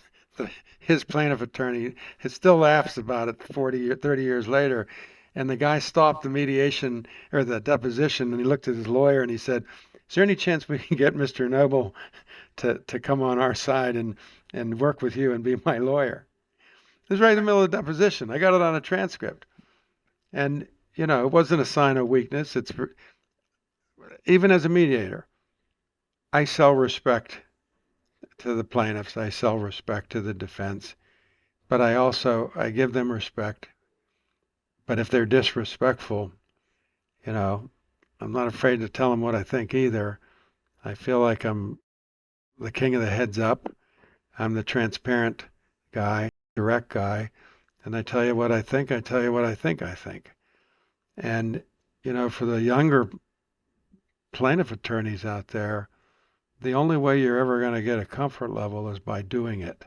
S3: his plaintiff attorney still laughs about it 30 years later. And the guy stopped the mediation or the deposition, and he looked at his lawyer and he said, "Is there any chance we can get Mr. Noble to come on our side and work with you and be my lawyer?" It was right in the middle of the deposition. I got it on a transcript. And, it wasn't a sign of weakness. Even as a mediator, I sell respect to the plaintiffs. I sell respect to the defense. But I give them respect. But if they're disrespectful, I'm not afraid to tell them what I think either. I feel like I'm the king of the heads up. I'm the transparent guy, direct guy. And I tell you what I think. I tell you what I think. And, for the younger plaintiff attorneys out there, the only way you're ever going to get a comfort level is by doing it.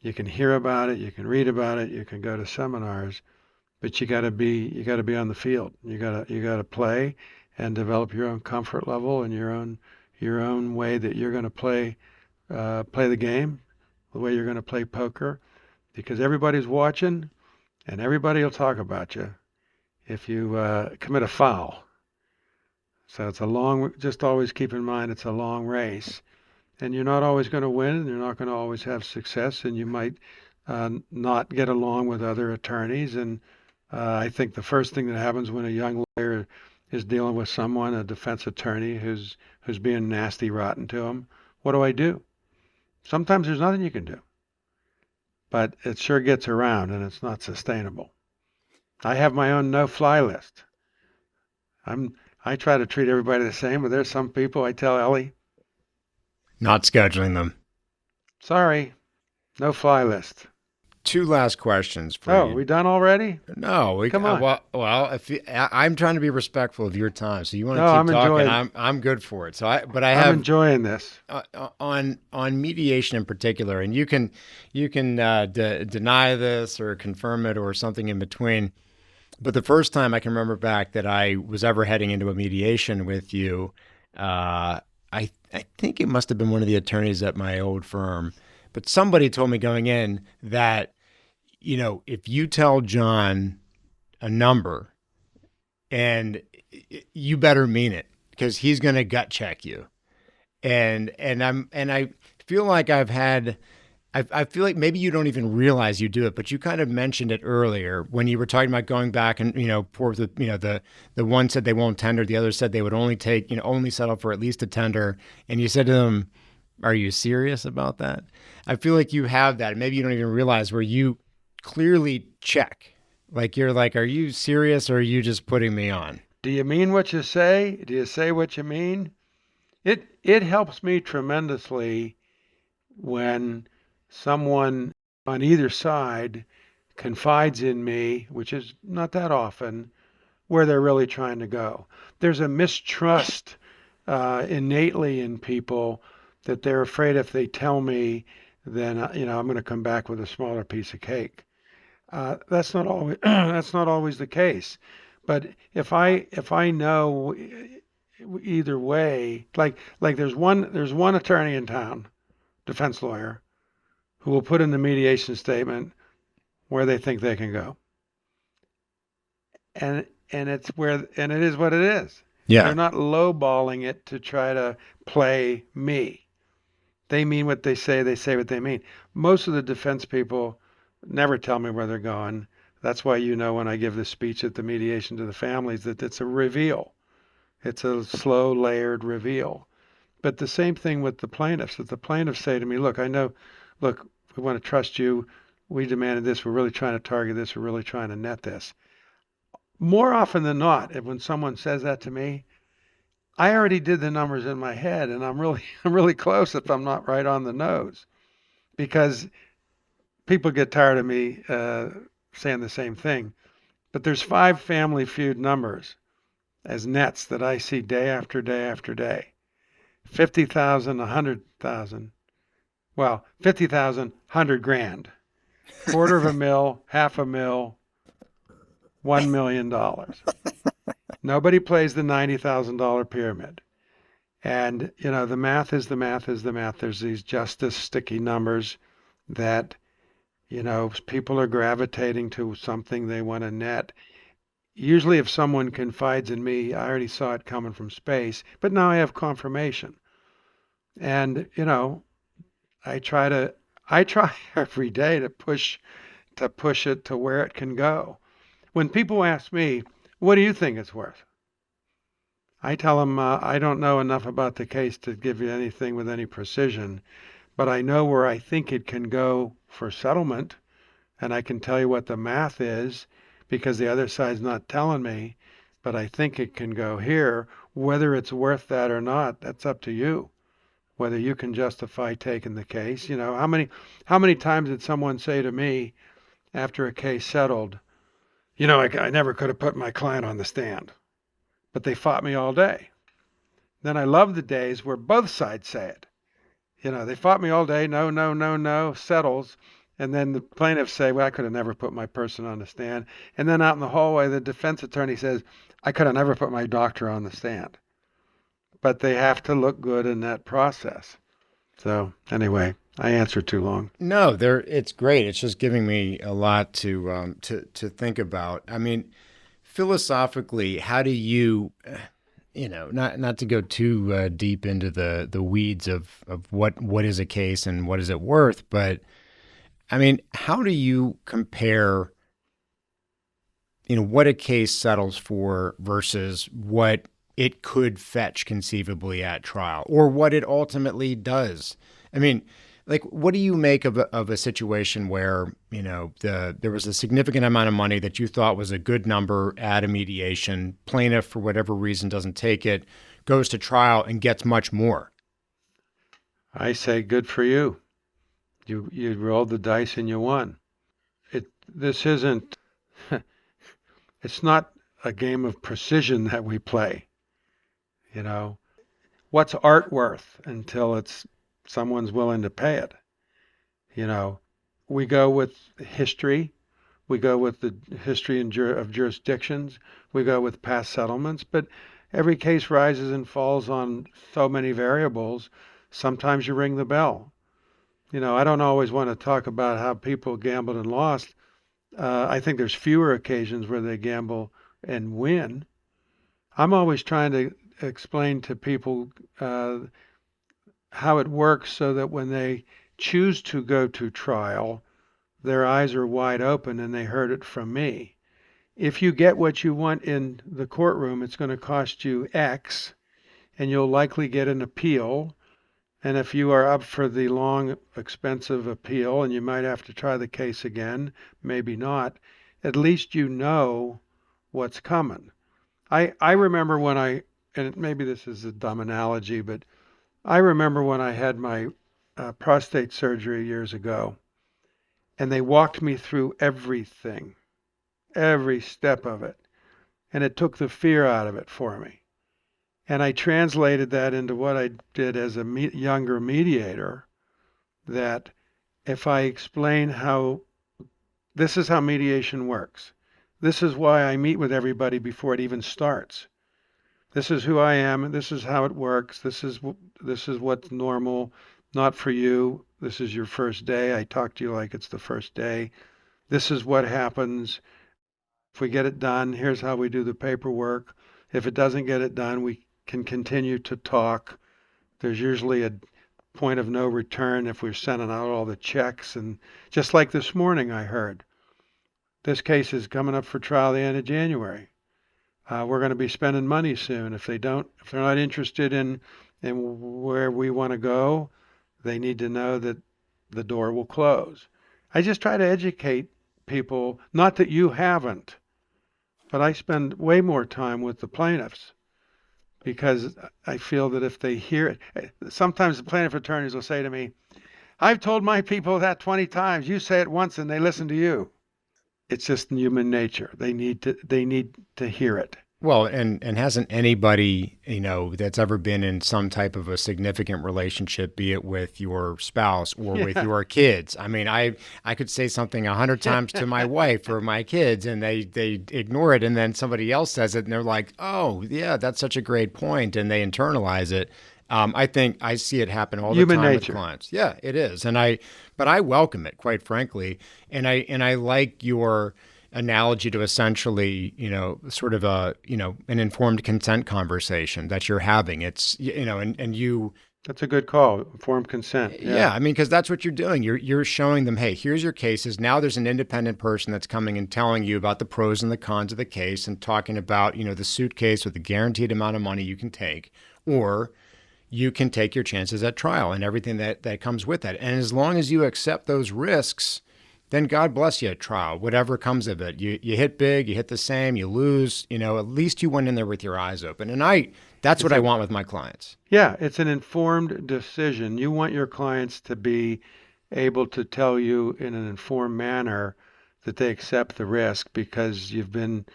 S3: You can hear about it, you can read about it, you can go to seminars, but you got to be on the field. You got to play and develop your own comfort level and your own way that you're going to play the game, the way you're going to play poker, because everybody's watching and everybody will talk about you if you commit a foul. So just always keep in mind it's a long race, and you're not always going to win, and you're not going to always have success, and you might not get along with other attorneys. And I think the first thing that happens when a young lawyer is dealing with someone, a defense attorney who's being nasty, rotten to him, what do I do? Sometimes there's nothing you can do, but it sure gets around, and it's not sustainable. I have my own no-fly list. I try to treat everybody the same, but there's some people I tell Ellie,
S2: not scheduling them.
S3: Sorry, no fly list.
S2: 2 last questions for you.
S3: Oh, we done already?
S2: No,
S3: Come on.
S2: Well, I'm trying to be respectful of your time, so you want to keep
S3: I'm
S2: talking.
S3: enjoying,
S2: I'm good for it.
S3: I'm enjoying this
S2: on mediation in particular, and you can deny this or confirm it or something in between. But the first time I can remember back that I was ever heading into a mediation with you, I think it must have been one of the attorneys at my old firm, but somebody told me going in that, if you tell John a number, and you better mean it, because he's going to gut check you. And I feel like I feel like maybe you don't even realize you do it, but you kind of mentioned it earlier when you were talking about going back and, the one said they won't tender, the other said they would only settle for at least a tender. And you said to them, are you serious about that? I feel like you have that. Maybe you don't even realize where you clearly check. Like you're like, are you serious or are you just putting me on?
S3: Do you mean what you say? Do you say what you mean? It helps me tremendously when someone on either side confides in me, which is not that often, where they're really trying to go. There's a mistrust innately in people that they're afraid if they tell me, then I'm going to come back with a smaller piece of cake. That's not always the case. But if I know either way, like there's one attorney in town, defense lawyer, who will put in the mediation statement where they think they can go. And it is what it is.
S2: Yeah.
S3: They're not lowballing it to try to play me. They mean what they say what they mean. Most of the defense people never tell me where they're going. That's why when I give this speech at the mediation to the families that it's a reveal. It's a slow, layered reveal. But the same thing with the plaintiffs. That the plaintiffs say to me, look, we want to trust you. We demanded this. We're really trying to target this. We're really trying to net this. More often than not, when someone says that to me, I already did the numbers in my head, and I'm really close if I'm not right on the nose, because people get tired of me saying the same thing. But there's 5 Family Feud numbers as nets that I see day after day after day. 50,000, 100,000. Well, 50,000, 100 grand. $250,000, $500,000, $1 million. Nobody plays the $90,000 pyramid. And, the math is the math is the math. There's these justice sticky numbers that, people are gravitating to something they want to net. Usually if someone confides in me, I already saw it coming from space, but now I have confirmation. And, I try every day to push it to where it can go. When people ask me, what do you think it's worth? I tell them I don't know enough about the case to give you anything with any precision, but I know where I think it can go for settlement, and I can tell you what the math is because the other side's not telling me, but I think it can go here. Whether it's worth that or not, that's up to you. Whether you can justify taking the case. How many times did someone say to me after a case settled, I never could have put my client on the stand, but they fought me all day. Then I love the days where both sides say it. They fought me all day, no, settles. And then the plaintiffs say, well, I could have never put my person on the stand. And then out in the hallway, the defense attorney says, I could have never put my doctor on the stand. But they have to look good in that process. So anyway, I answered too long.
S2: No, it's great. It's just giving me a lot to think about. I mean, philosophically, how do you, not to go too deep into the weeds of what is a case and what is it worth, but I mean, how do you compare, what a case settles for versus what it could fetch conceivably at trial, or what it ultimately does? I mean, what do you make of a situation where, there was a significant amount of money that you thought was a good number at a mediation, plaintiff, for whatever reason, doesn't take it, goes to trial and gets much more?
S3: I say, good for you. You rolled the dice and you won. This isn't, it's not a game of precision that we play. What's art worth until someone's willing to pay it? We go with history. We go with the history of jurisdictions. We go with past settlements. But every case rises and falls on so many variables. Sometimes you ring the bell. I don't always want to talk about how people gambled and lost. I think there's fewer occasions where they gamble and win. I'm always trying to explain to people how it works so that when they choose to go to trial, their eyes are wide open and they heard it from me. If you get what you want in the courtroom, it's going to cost you X, and you'll likely get an appeal. And if you are up for the long, expensive appeal, and you might have to try the case again, maybe not, at least you know what's coming. I remember when and maybe this is a dumb analogy, but I remember when I had my prostate surgery years ago, and they walked me through everything, every step of it, and it took the fear out of it for me. And I translated that into what I did as a younger mediator, that if I explain how this is how mediation works, this is why I meet with everybody before it even starts. This is who I am, and this is how it works. This is what's normal, not for you. This is your first day. I talk to you like it's the first day. This is what happens. If we get it done, here's how we do the paperwork. If it doesn't get it done, we can continue to talk. There's usually a point of no return if we're sending out all the checks. And just like this morning, I heard, this case is coming up for trial the end of January. We're going to be spending money soon. If they're not interested in where we want to go, they need to know that the door will close. I just try to educate people, not that you haven't, but I spend way more time with the plaintiffs because I feel that if they hear it, sometimes the plaintiff attorneys will say to me, I've told my people that 20 times. You say it once and they listen to you. It's just human nature. They need to hear it.
S2: Well, and hasn't anybody, that's ever been in some type of a significant relationship, be it with your spouse or with your kids? I mean, I could say something 100 times to my wife or my kids, and they ignore it, and then somebody else says it, and they're like, "Oh, yeah, that's such a great point," and they internalize it. I think I see it happen all the
S3: Human
S2: time
S3: nature.
S2: with clients. Yeah, it is, but I welcome it, quite frankly, and I like your analogy to essentially, sort of an informed consent conversation that you're having. It's, and you,
S3: That's a good call. Informed consent.
S2: yeah, I mean, because that's what you're doing. You're showing them, hey, here's your cases. Now there's an independent person that's coming and telling you about the pros and the cons of the case and talking about, the suitcase with the guaranteed amount of money you can take, or you can take your chances at trial and everything that comes with that. And as long as you accept those risks, then God bless you at trial, whatever comes of it. You hit big, you hit the same, you lose, at least you went in there with your eyes open. And that's what I want with my clients.
S3: Yeah, it's an informed decision. You want your clients to be able to tell you in an informed manner that they accept the risk because you've been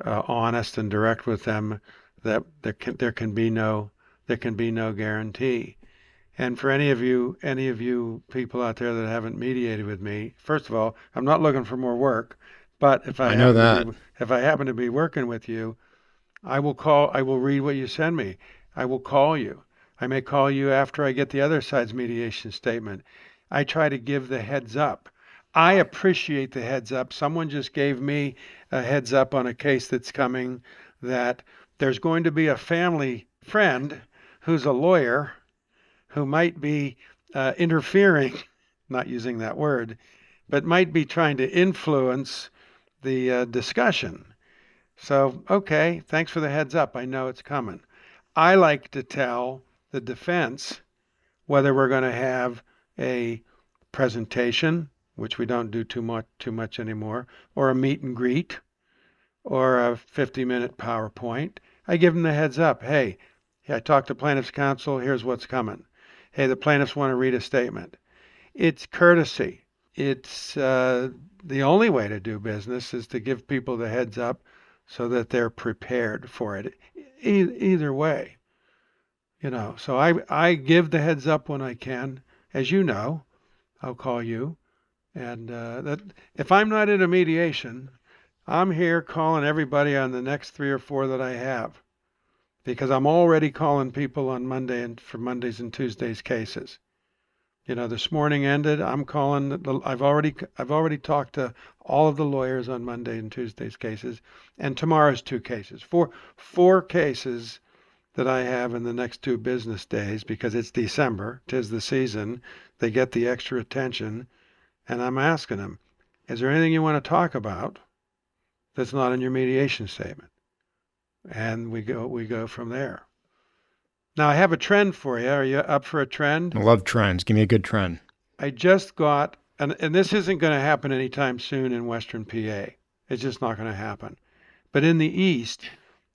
S3: honest and direct with them that there can be no guarantee. And for any of you people out there that haven't mediated with me, first of all, I'm not looking for more work, but if
S2: I know that.
S3: if I happen to be working with you, I will read what you send me. I will call you. I may call you after I get the other side's mediation statement. I try to give the heads up. I appreciate the heads up. Someone just gave me a heads up on a case that's coming, that there's going to be a family friend who's a lawyer who might be interfering, not using that word, but might be trying to influence the discussion. So, okay, thanks for the heads up. I know it's coming. I like to tell the defense whether we're going to have a presentation, which we don't do too much anymore, or a meet and greet, or a 50-minute PowerPoint. I give them the heads up. Hey, I talked to plaintiff's counsel. Here's what's coming. Hey, the plaintiffs want to read a statement. It's courtesy. It's the only way to do business is to give people the heads up so that they're prepared for it. Either way, So I give the heads up when I can. As you know, I'll call you, and that if I'm not in a mediation, I'm here calling everybody on the next 3 or 4 that I have, because I'm already calling people on Monday and for Mondays and Tuesdays cases. This morning ended. I'm calling. I've already talked to all of the lawyers on Monday and Tuesdays cases, and tomorrow's 2 cases. Four cases that I have in the next 2 business days, because it's December, 'tis the season. They get the extra attention, and I'm asking them, is there anything you want to talk about that's not in your mediation statement? And we go from there. Now, I have a trend for you. Are you up for a trend?
S2: I love trends. Give me a good trend.
S3: I just got, and this isn't going to happen anytime soon in Western PA. It's just not going to happen. But in the East,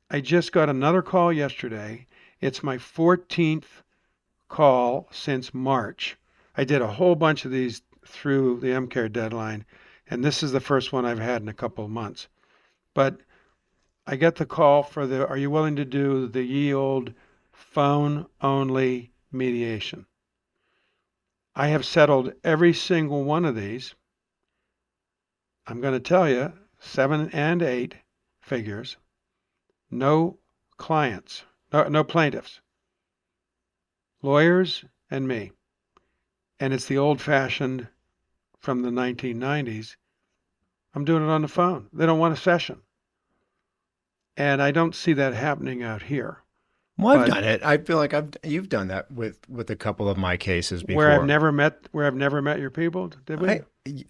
S3: I just got another call yesterday. It's my 14th call since March. I did a whole bunch of these through the MCARE deadline, and this is the first one I've had in a couple of months. But I get the call for are you willing to do the ye old phone-only mediation? I have settled every single one of these. I'm going to tell you, 7 and 8 figures. No clients, no plaintiffs, lawyers and me. And it's the old-fashioned from the 1990s. I'm doing it on the phone. They don't want a session. And I don't see that happening out here.
S2: Well, I've done it. I feel like you've done that with a couple of my cases before.
S3: Where I've never met your people, did we?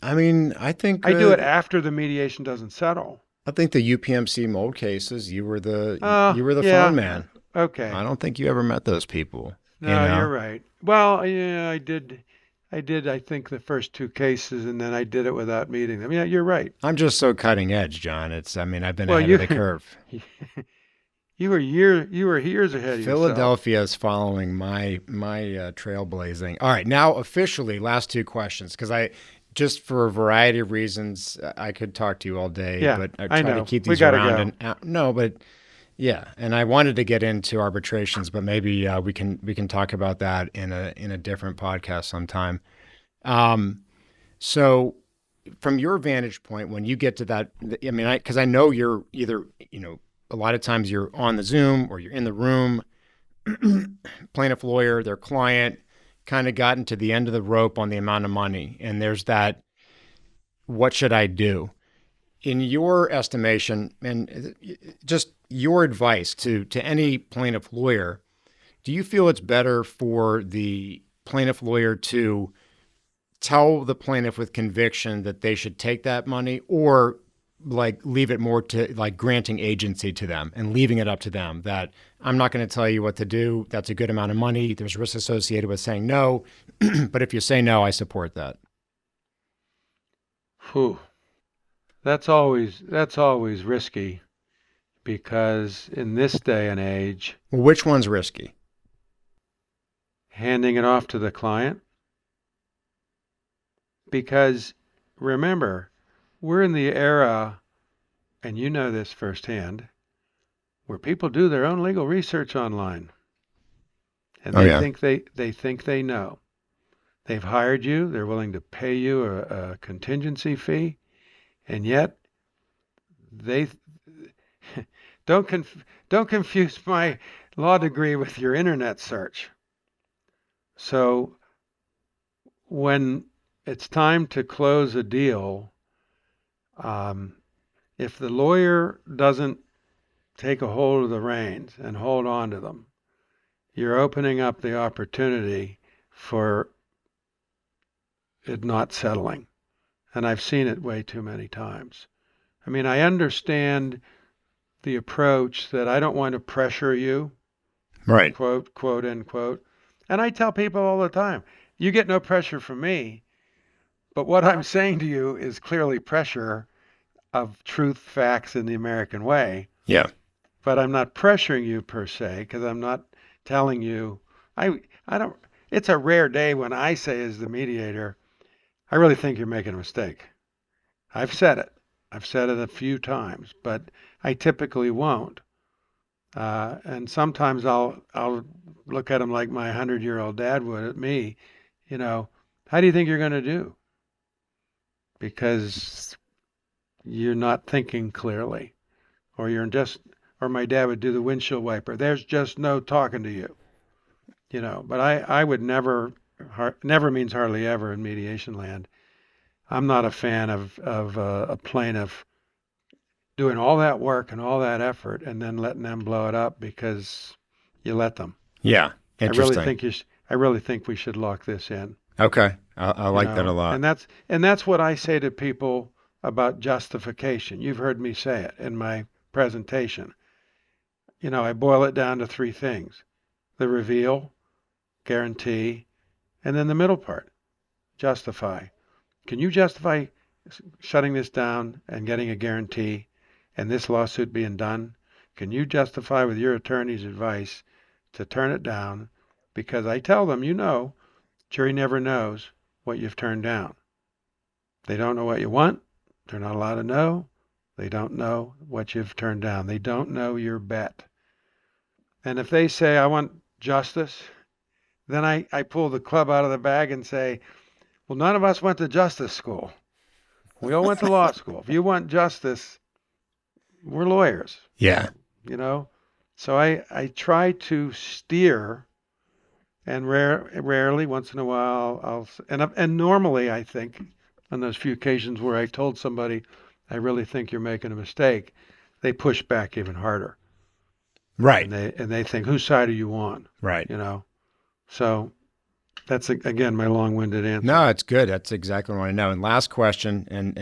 S2: I mean, I think
S3: I do it after the mediation doesn't settle.
S2: I think the UPMC mold cases, you were the phone man.
S3: Okay.
S2: I don't think you ever met those people.
S3: No, you're right. Well, yeah, I did. I think the first 2 cases, and then I did it without meeting them. Yeah, you're right.
S2: I'm just so cutting edge, John. I've been ahead of the curve.
S3: You were years ahead of
S2: Philadelphia is following my trailblazing. All right, now officially, last 2 questions, because just for a variety of reasons, I could talk to you all day, but I try to keep these around. No, but Yeah, and I wanted to get into arbitrations, but maybe we can talk about that in a different podcast sometime. So, from your vantage point, when you get to that, I mean, because I know you're either, a lot of times you're on the Zoom or you're in the room, plaintiff lawyer, their client, kind of gotten to the end of the rope on the amount of money, and there's that, what should I do? In your estimation, and just your advice to any plaintiff lawyer, do you feel it's better for the plaintiff lawyer to tell the plaintiff with conviction that they should take that money, or like leave it more to like granting agency to them and leaving it up to them, that I'm not going to tell you what to do. That's a good amount of money. There's risk associated with saying no, but if you say no, I support that.
S3: Whew. That's always risky, because in this day and age,
S2: Well, which one's risky?
S3: handing it off to the client, because remember, we're in the era, and you know this firsthand, where people do their own legal research online, and they think they know. They've hired you. They're willing to pay you a contingency fee, and yet they don't confuse my law degree with your internet search. So when it's time to close a deal, if the lawyer doesn't take a hold of the reins and hold on to them, you're opening up the opportunity for it not settling. And I've seen it way too many times. I mean, I understand the approach that I don't want to pressure you,
S2: Right.
S3: quote, unquote. And I tell people all the time, you get no pressure from me, but what I'm saying to you is clearly pressure of truth, facts, in the American way.
S2: Yeah.
S3: But I'm not pressuring you per se, because I'm not telling you, I don't, it's a rare day when I say as the mediator, I really think you're making a mistake. I've said it a few times, but I typically won't. And sometimes I'll look at him like my 100-year-old dad would at me, how do you think you're going to do? Because you're not thinking clearly, or or my dad would do the windshield wiper. There's just no talking to you, but I would never means hardly ever in mediation land. I'm not a fan of a plaintiff doing all that work and all that effort and then letting them blow it up because you let them.
S2: Yeah. Interesting.
S3: I really think we should lock this in.
S2: Okay. I like that a lot.
S3: And that's what I say to people about justification. You've heard me say it in my presentation. I boil it down to three things: the reveal, guarantee, and then the middle part, justify. Can you justify shutting this down and getting a guarantee and this lawsuit being done? Can you justify with your attorney's advice to turn it down? Because I tell them, jury never knows what you've turned down. They don't know what you want. They're not allowed to know. They don't know what you've turned down. They don't know your bet. And if they say, I want justice, then I pull the club out of the bag and say, well, none of us went to justice school. We all went to law school. If you want justice, we're lawyers.
S2: Yeah.
S3: So I try to steer, and rarely, once in a while, and normally I think on those few occasions where I told somebody, I really think you're making a mistake, they push back even harder.
S2: Right.
S3: And they think, whose side are you on?
S2: Right.
S3: So that's, again, my long-winded answer.
S2: No, it's good. That's exactly what I want to know. And last question, and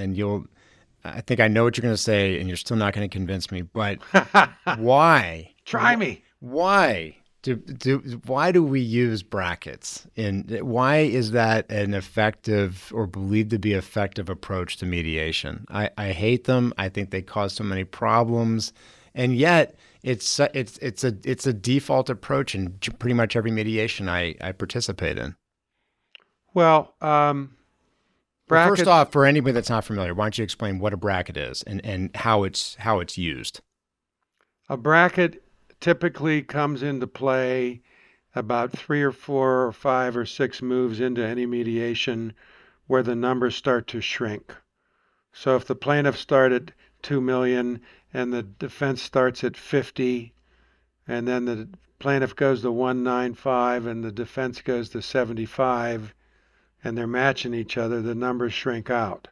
S2: I think I know what you're going to say, and you're still not going to convince me, but why?
S3: Try me.
S2: Why do we use brackets? And why is that an effective or believed to be effective approach to mediation? I hate them. I think they cause so many problems, and yet it's a default approach in pretty much every mediation I participate in.
S3: Well,
S2: first off, for anybody that's not familiar, why don't you explain what a bracket is and how it's used?
S3: A bracket typically comes into play about 3 or 4 or 5 or 6 moves into any mediation where the numbers start to shrink. So if the plaintiff started 2 million and the defense starts at 50, and then the plaintiff goes to 195 and the defense goes to 75, and they're matching each other, the numbers shrink out.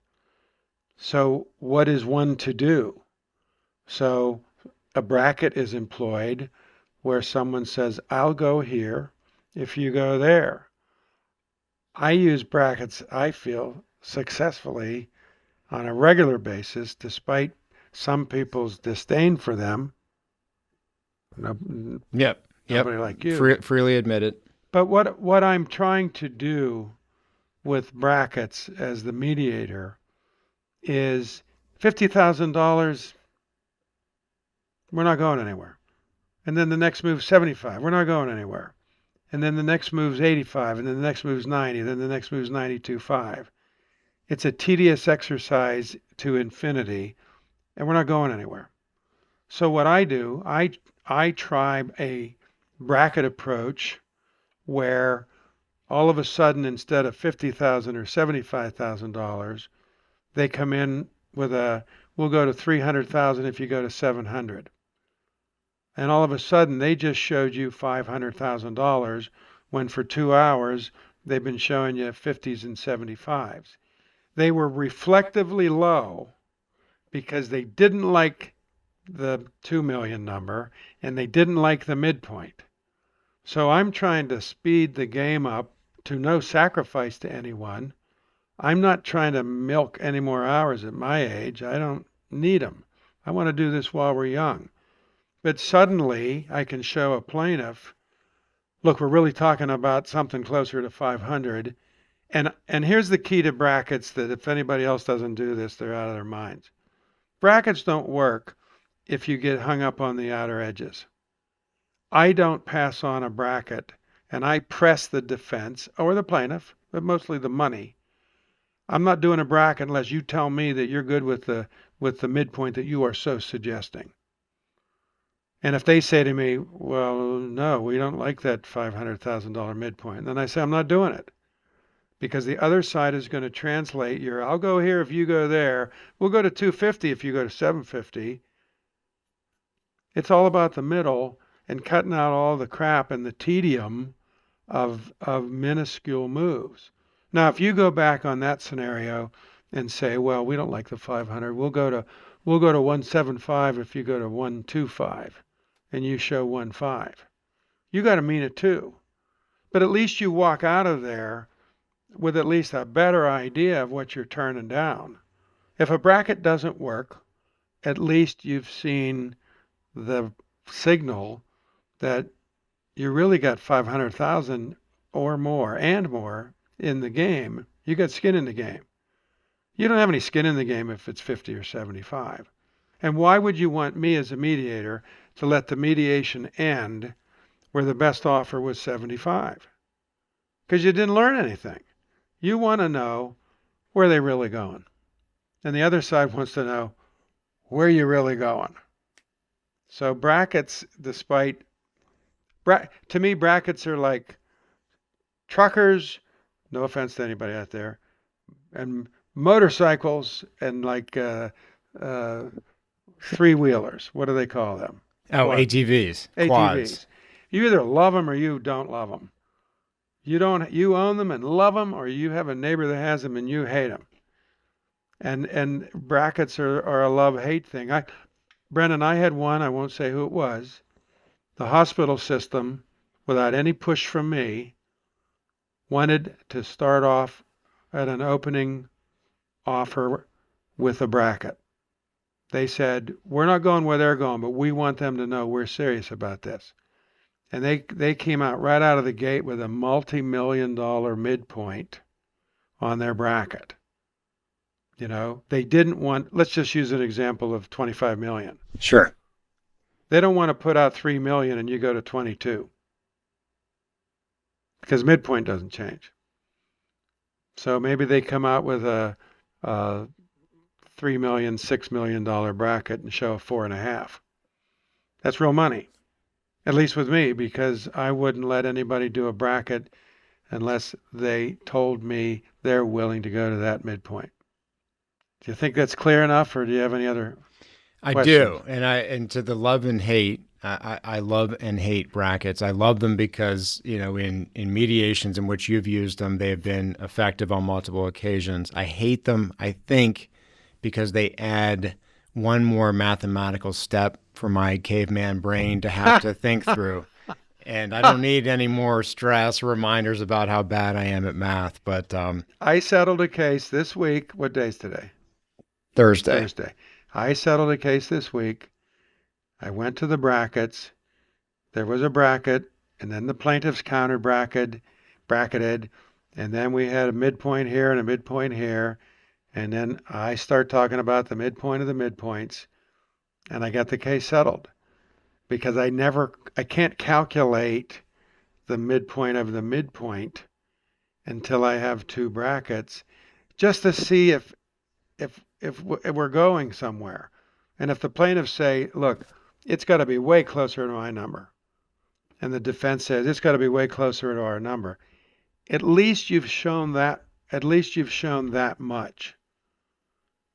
S3: So what is one to do? So a bracket is employed where someone says, I'll go here if you go there. I use brackets, I feel, successfully on a regular basis, despite some people's disdain for them.
S2: Yep.
S3: Nobody like you.
S2: Freely admit it.
S3: But what I'm trying to do with brackets as the mediator is $50,000, we're not going anywhere. And then the next move, 75, we're not going anywhere. And then the next move's 85, and then the next move's 90, then the next move's 92.5. It's a tedious exercise to infinity, and we're not going anywhere. So what I do, I try a bracket approach where all of a sudden, instead of $50,000 or $75,000, they come in with we'll go to $300,000 if you go to $700. And all of a sudden, they just showed you $500,000 when for 2 hours, they've been showing you 50s and 75s. They were reflectively low because they didn't like the 2 million number and they didn't like the midpoint. So I'm trying to speed the game up to no sacrifice to anyone. I'm not trying to milk any more hours at my age. I don't need them. I want to do this while we're young. But suddenly I can show a plaintiff, look, we're really talking about something closer to 500. And here's the key to brackets that if anybody else doesn't do this, they're out of their minds. Brackets don't work if you get hung up on the outer edges. I don't pass on a bracket and I press the defense or the plaintiff, but mostly the money. I'm not doing a bracket unless you tell me that you're good with the midpoint that you are so suggesting. And if they say to me, well, no, we don't like that $500,000 midpoint, then I say, I'm not doing it. Because the other side is going to translate I'll go here if you go there. We'll go to 250 if you go to 750. It's all about the middle and cutting out all the crap and the tedium of minuscule moves. Now, if you go back on that scenario and say, well, we don't like the 500, we'll go to 175 if you go to 125. And you show 1.5. You got to mean it too. But at least you walk out of there with at least a better idea of what you're turning down. If a bracket doesn't work, at least you've seen the signal that you really got 500,000 or more and more in the game. You got skin in the game. You don't have any skin in the game if it's 50 or 75. And why would you want me as a mediator to let the mediation end where the best offer was 75? Because you didn't learn anything. You want to know where they're really going. And the other side wants to know where you're really going. So brackets, to me, brackets are like truckers, no offense to anybody out there, and motorcycles and like three-wheelers. What do they call them?
S2: Oh, ATVs. Quads.
S3: You either love them or you don't love them. You own them and love them, or you have a neighbor that has them and you hate them. And brackets are a love-hate thing. Brendan, I had one, I won't say who it was. The hospital system, without any push from me, wanted to start off at an opening offer with a bracket. They said, we're not going where they're going, but we want them to know we're serious about this. And they came out right out of the gate with a multi-million-dollar midpoint on their bracket. You know, they didn't want, let's just use an example of 25 million.
S2: Sure.
S3: They don't want to put out 3 million and you go to 22. Because midpoint doesn't change. So maybe they come out with a $3 million, $6 million bracket and show a 4.5. That's real money, at least with me, because I wouldn't let anybody do a bracket unless they told me they're willing to go to that midpoint. Do you think that's clear enough, or do you have any other
S2: I
S3: questions?
S2: do, and to the love and hate, I love and hate brackets. I love them because in mediations in which you've used them, they've been effective on multiple occasions. I hate them, I think, because they add one more mathematical step for my caveman brain to have to think through. And I don't need any more stress or reminders about how bad I am at math. But
S3: I settled a case this week. What day is today?
S2: Thursday.
S3: Thursday. I settled a case this week. I went to the brackets. There was a bracket, and then the plaintiff's counter bracketed, and then we had a midpoint here and a midpoint here, and then I start talking about the midpoint of the midpoints, and I got the case settled because I can't calculate the midpoint of the midpoint until I have two brackets, just to see if we're going somewhere. And if the plaintiffs say, look, it's got to be way closer to my number, and the defense says it's got to be way closer to our number, at least you've shown that much,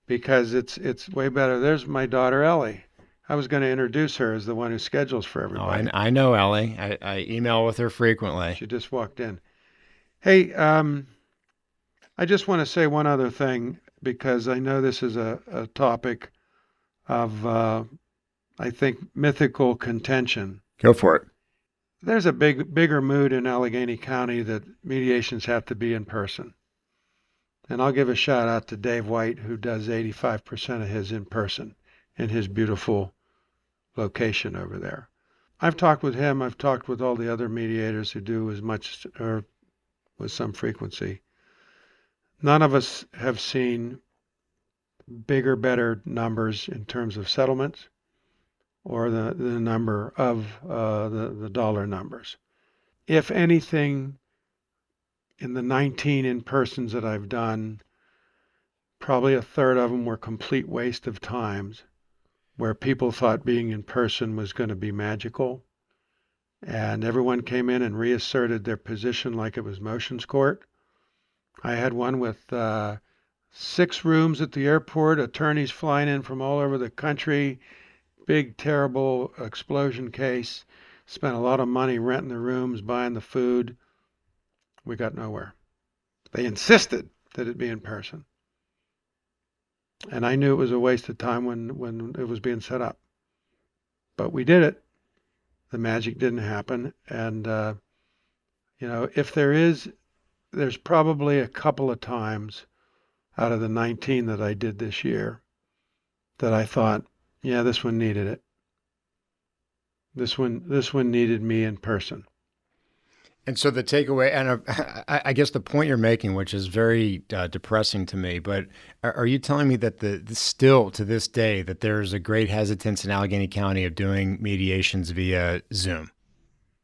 S3: because it's way better. There's my daughter Ellie. I was going to introduce her as the one who schedules for
S2: Oh,
S3: everybody.
S2: I know Ellie. I email with her frequently.
S3: She just walked in. Hey, I just want to say one other thing, because I know this is a topic of, I think, mythical contention.
S2: Go for it.
S3: There's a bigger mood in Allegheny County that mediations have to be in person. And I'll give a shout out to Dave White, who does 85% of his in person in his beautiful location over there. I've talked with him. I've talked with all the other mediators who do as much or with some frequency. None of us have seen bigger, better numbers in terms of settlements or the number of the dollar numbers. If anything, in the 19 in-persons that I've done, probably a third of them were complete waste of times, where people thought being in person was going to be magical, and everyone came in and reasserted their position like it was motions court. I had one with 6 rooms at the airport, attorneys flying in from all over the country, big, terrible explosion case, spent a lot of money renting the rooms, buying the food. We got nowhere. They insisted that it be in person. And I knew it was a waste of time when it was being set up. But we did it. The magic didn't happen. And, if there's probably a couple of times out of the 19 that I did this year that I thought, yeah, this one needed it. This one needed me in person.
S2: And so the takeaway, and I guess the point you're making, which is very depressing to me, but are you telling me that still to this day that there's a great hesitance in Allegheny County of doing mediations via Zoom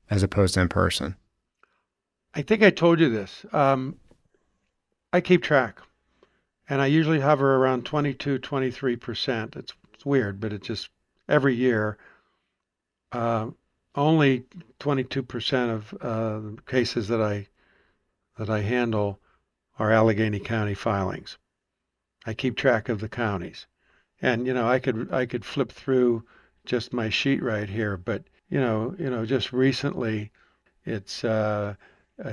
S2: as opposed to in person?
S3: I think I told you this. I keep track, and I usually hover around 22, 23%. It's weird, but it's just every year. Only 22% of cases that I handle are Allegheny County filings. I keep track of the counties, and I could flip through just my sheet right here, but just recently, it's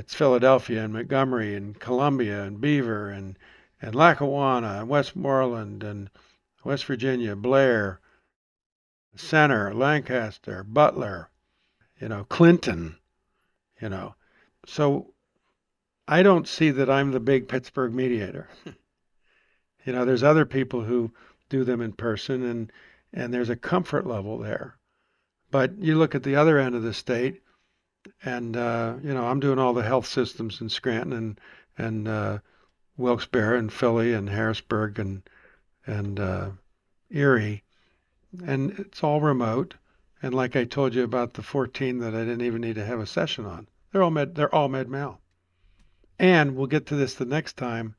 S3: Philadelphia and Montgomery and Columbia and Beaver and Lackawanna and Westmoreland and West Virginia, Blair, Center, Lancaster, Butler, Clinton, So I don't see that I'm the big Pittsburgh mediator. There's other people who do them in person, and there's a comfort level there. But you look at the other end of the state, and I'm doing all the health systems in Scranton and Wilkes-Barre and Philly and Harrisburg and Erie, and it's all remote. And like I told you about the 14 that I didn't even need to have a session on, they're all med mal. And we'll get to this the next time.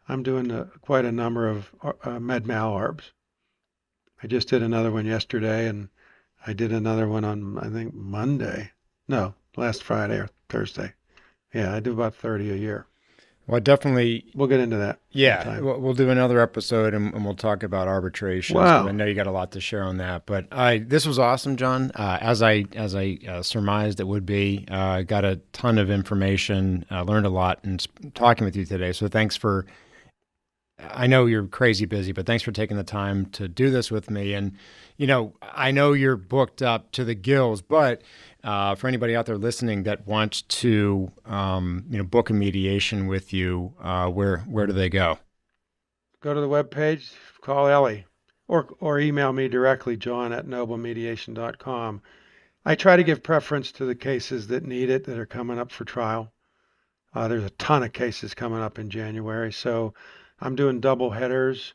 S3: I'm doing quite a number of med mal arbs. I just did another one yesterday, and I did another one on, I think, Monday. No, last Friday or Thursday. Yeah, I do about 30 a year.
S2: Well, definitely.
S3: We'll get into that.
S2: Yeah,
S3: sometime.
S2: we'll do another episode and we'll talk about arbitrations.
S3: Wow.
S2: I know you got a lot to share on that, but this was awesome, John. As I surmised it would be, got a ton of information, learned a lot in talking with you today. So thanks for. I know you're crazy busy, but thanks for taking the time to do this with me. And, I know you're booked up to the gills, but for anybody out there listening that wants to, book a mediation with you, where do they go?
S3: Go to the webpage, call Ellie, or email me directly, john@noblemediation.com. I try to give preference to the cases that need it, that are coming up for trial. There's a ton of cases coming up in January, so I'm doing double headers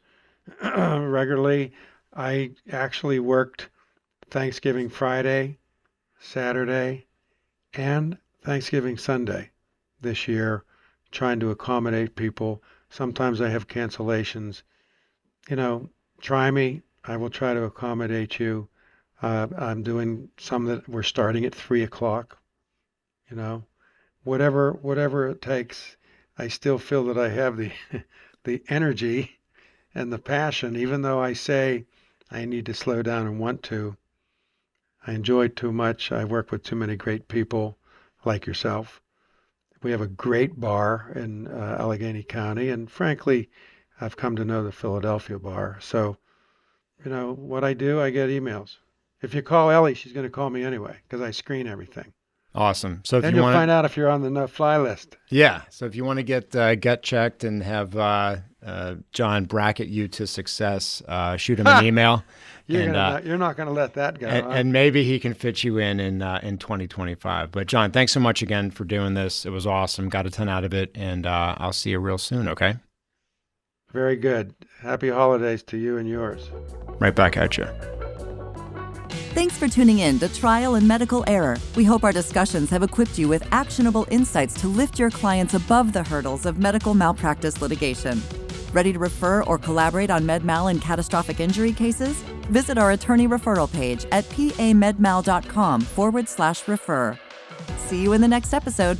S3: regularly. I actually worked Thanksgiving Friday, Saturday, and Thanksgiving Sunday this year, trying to accommodate people. Sometimes I have cancellations. Try me. I will try to accommodate you. I'm doing some that we're starting at 3:00. Whatever it takes. I still feel that I have the the energy and the passion, even though I say I need to slow down and want to. I enjoy too much. I work with too many great people like yourself. We have a great bar in Allegheny County, and frankly, I've come to know the Philadelphia bar. So, what I do, I get emails. If you call Ellie, she's going to call me anyway because I screen everything.
S2: Awesome. So
S3: then you'll find out if you're on the no-fly list.
S2: Yeah. So if you want to get checked and have John bracket you to success, shoot him an email.
S3: You're not going to let that go.
S2: And maybe he can fit you in 2025. But John, thanks so much again for doing this. It was awesome. Got a ton out of it, and I'll see you real soon. Okay.
S3: Very good. Happy holidays to you and yours.
S2: Right back at you.
S1: Thanks for tuning in to Trial and Medical Error. We hope our discussions have equipped you with actionable insights to lift your clients above the hurdles of medical malpractice litigation. Ready to refer or collaborate on MedMal and catastrophic injury cases? Visit our attorney referral page at pamedmal.com/refer. See you in the next episode.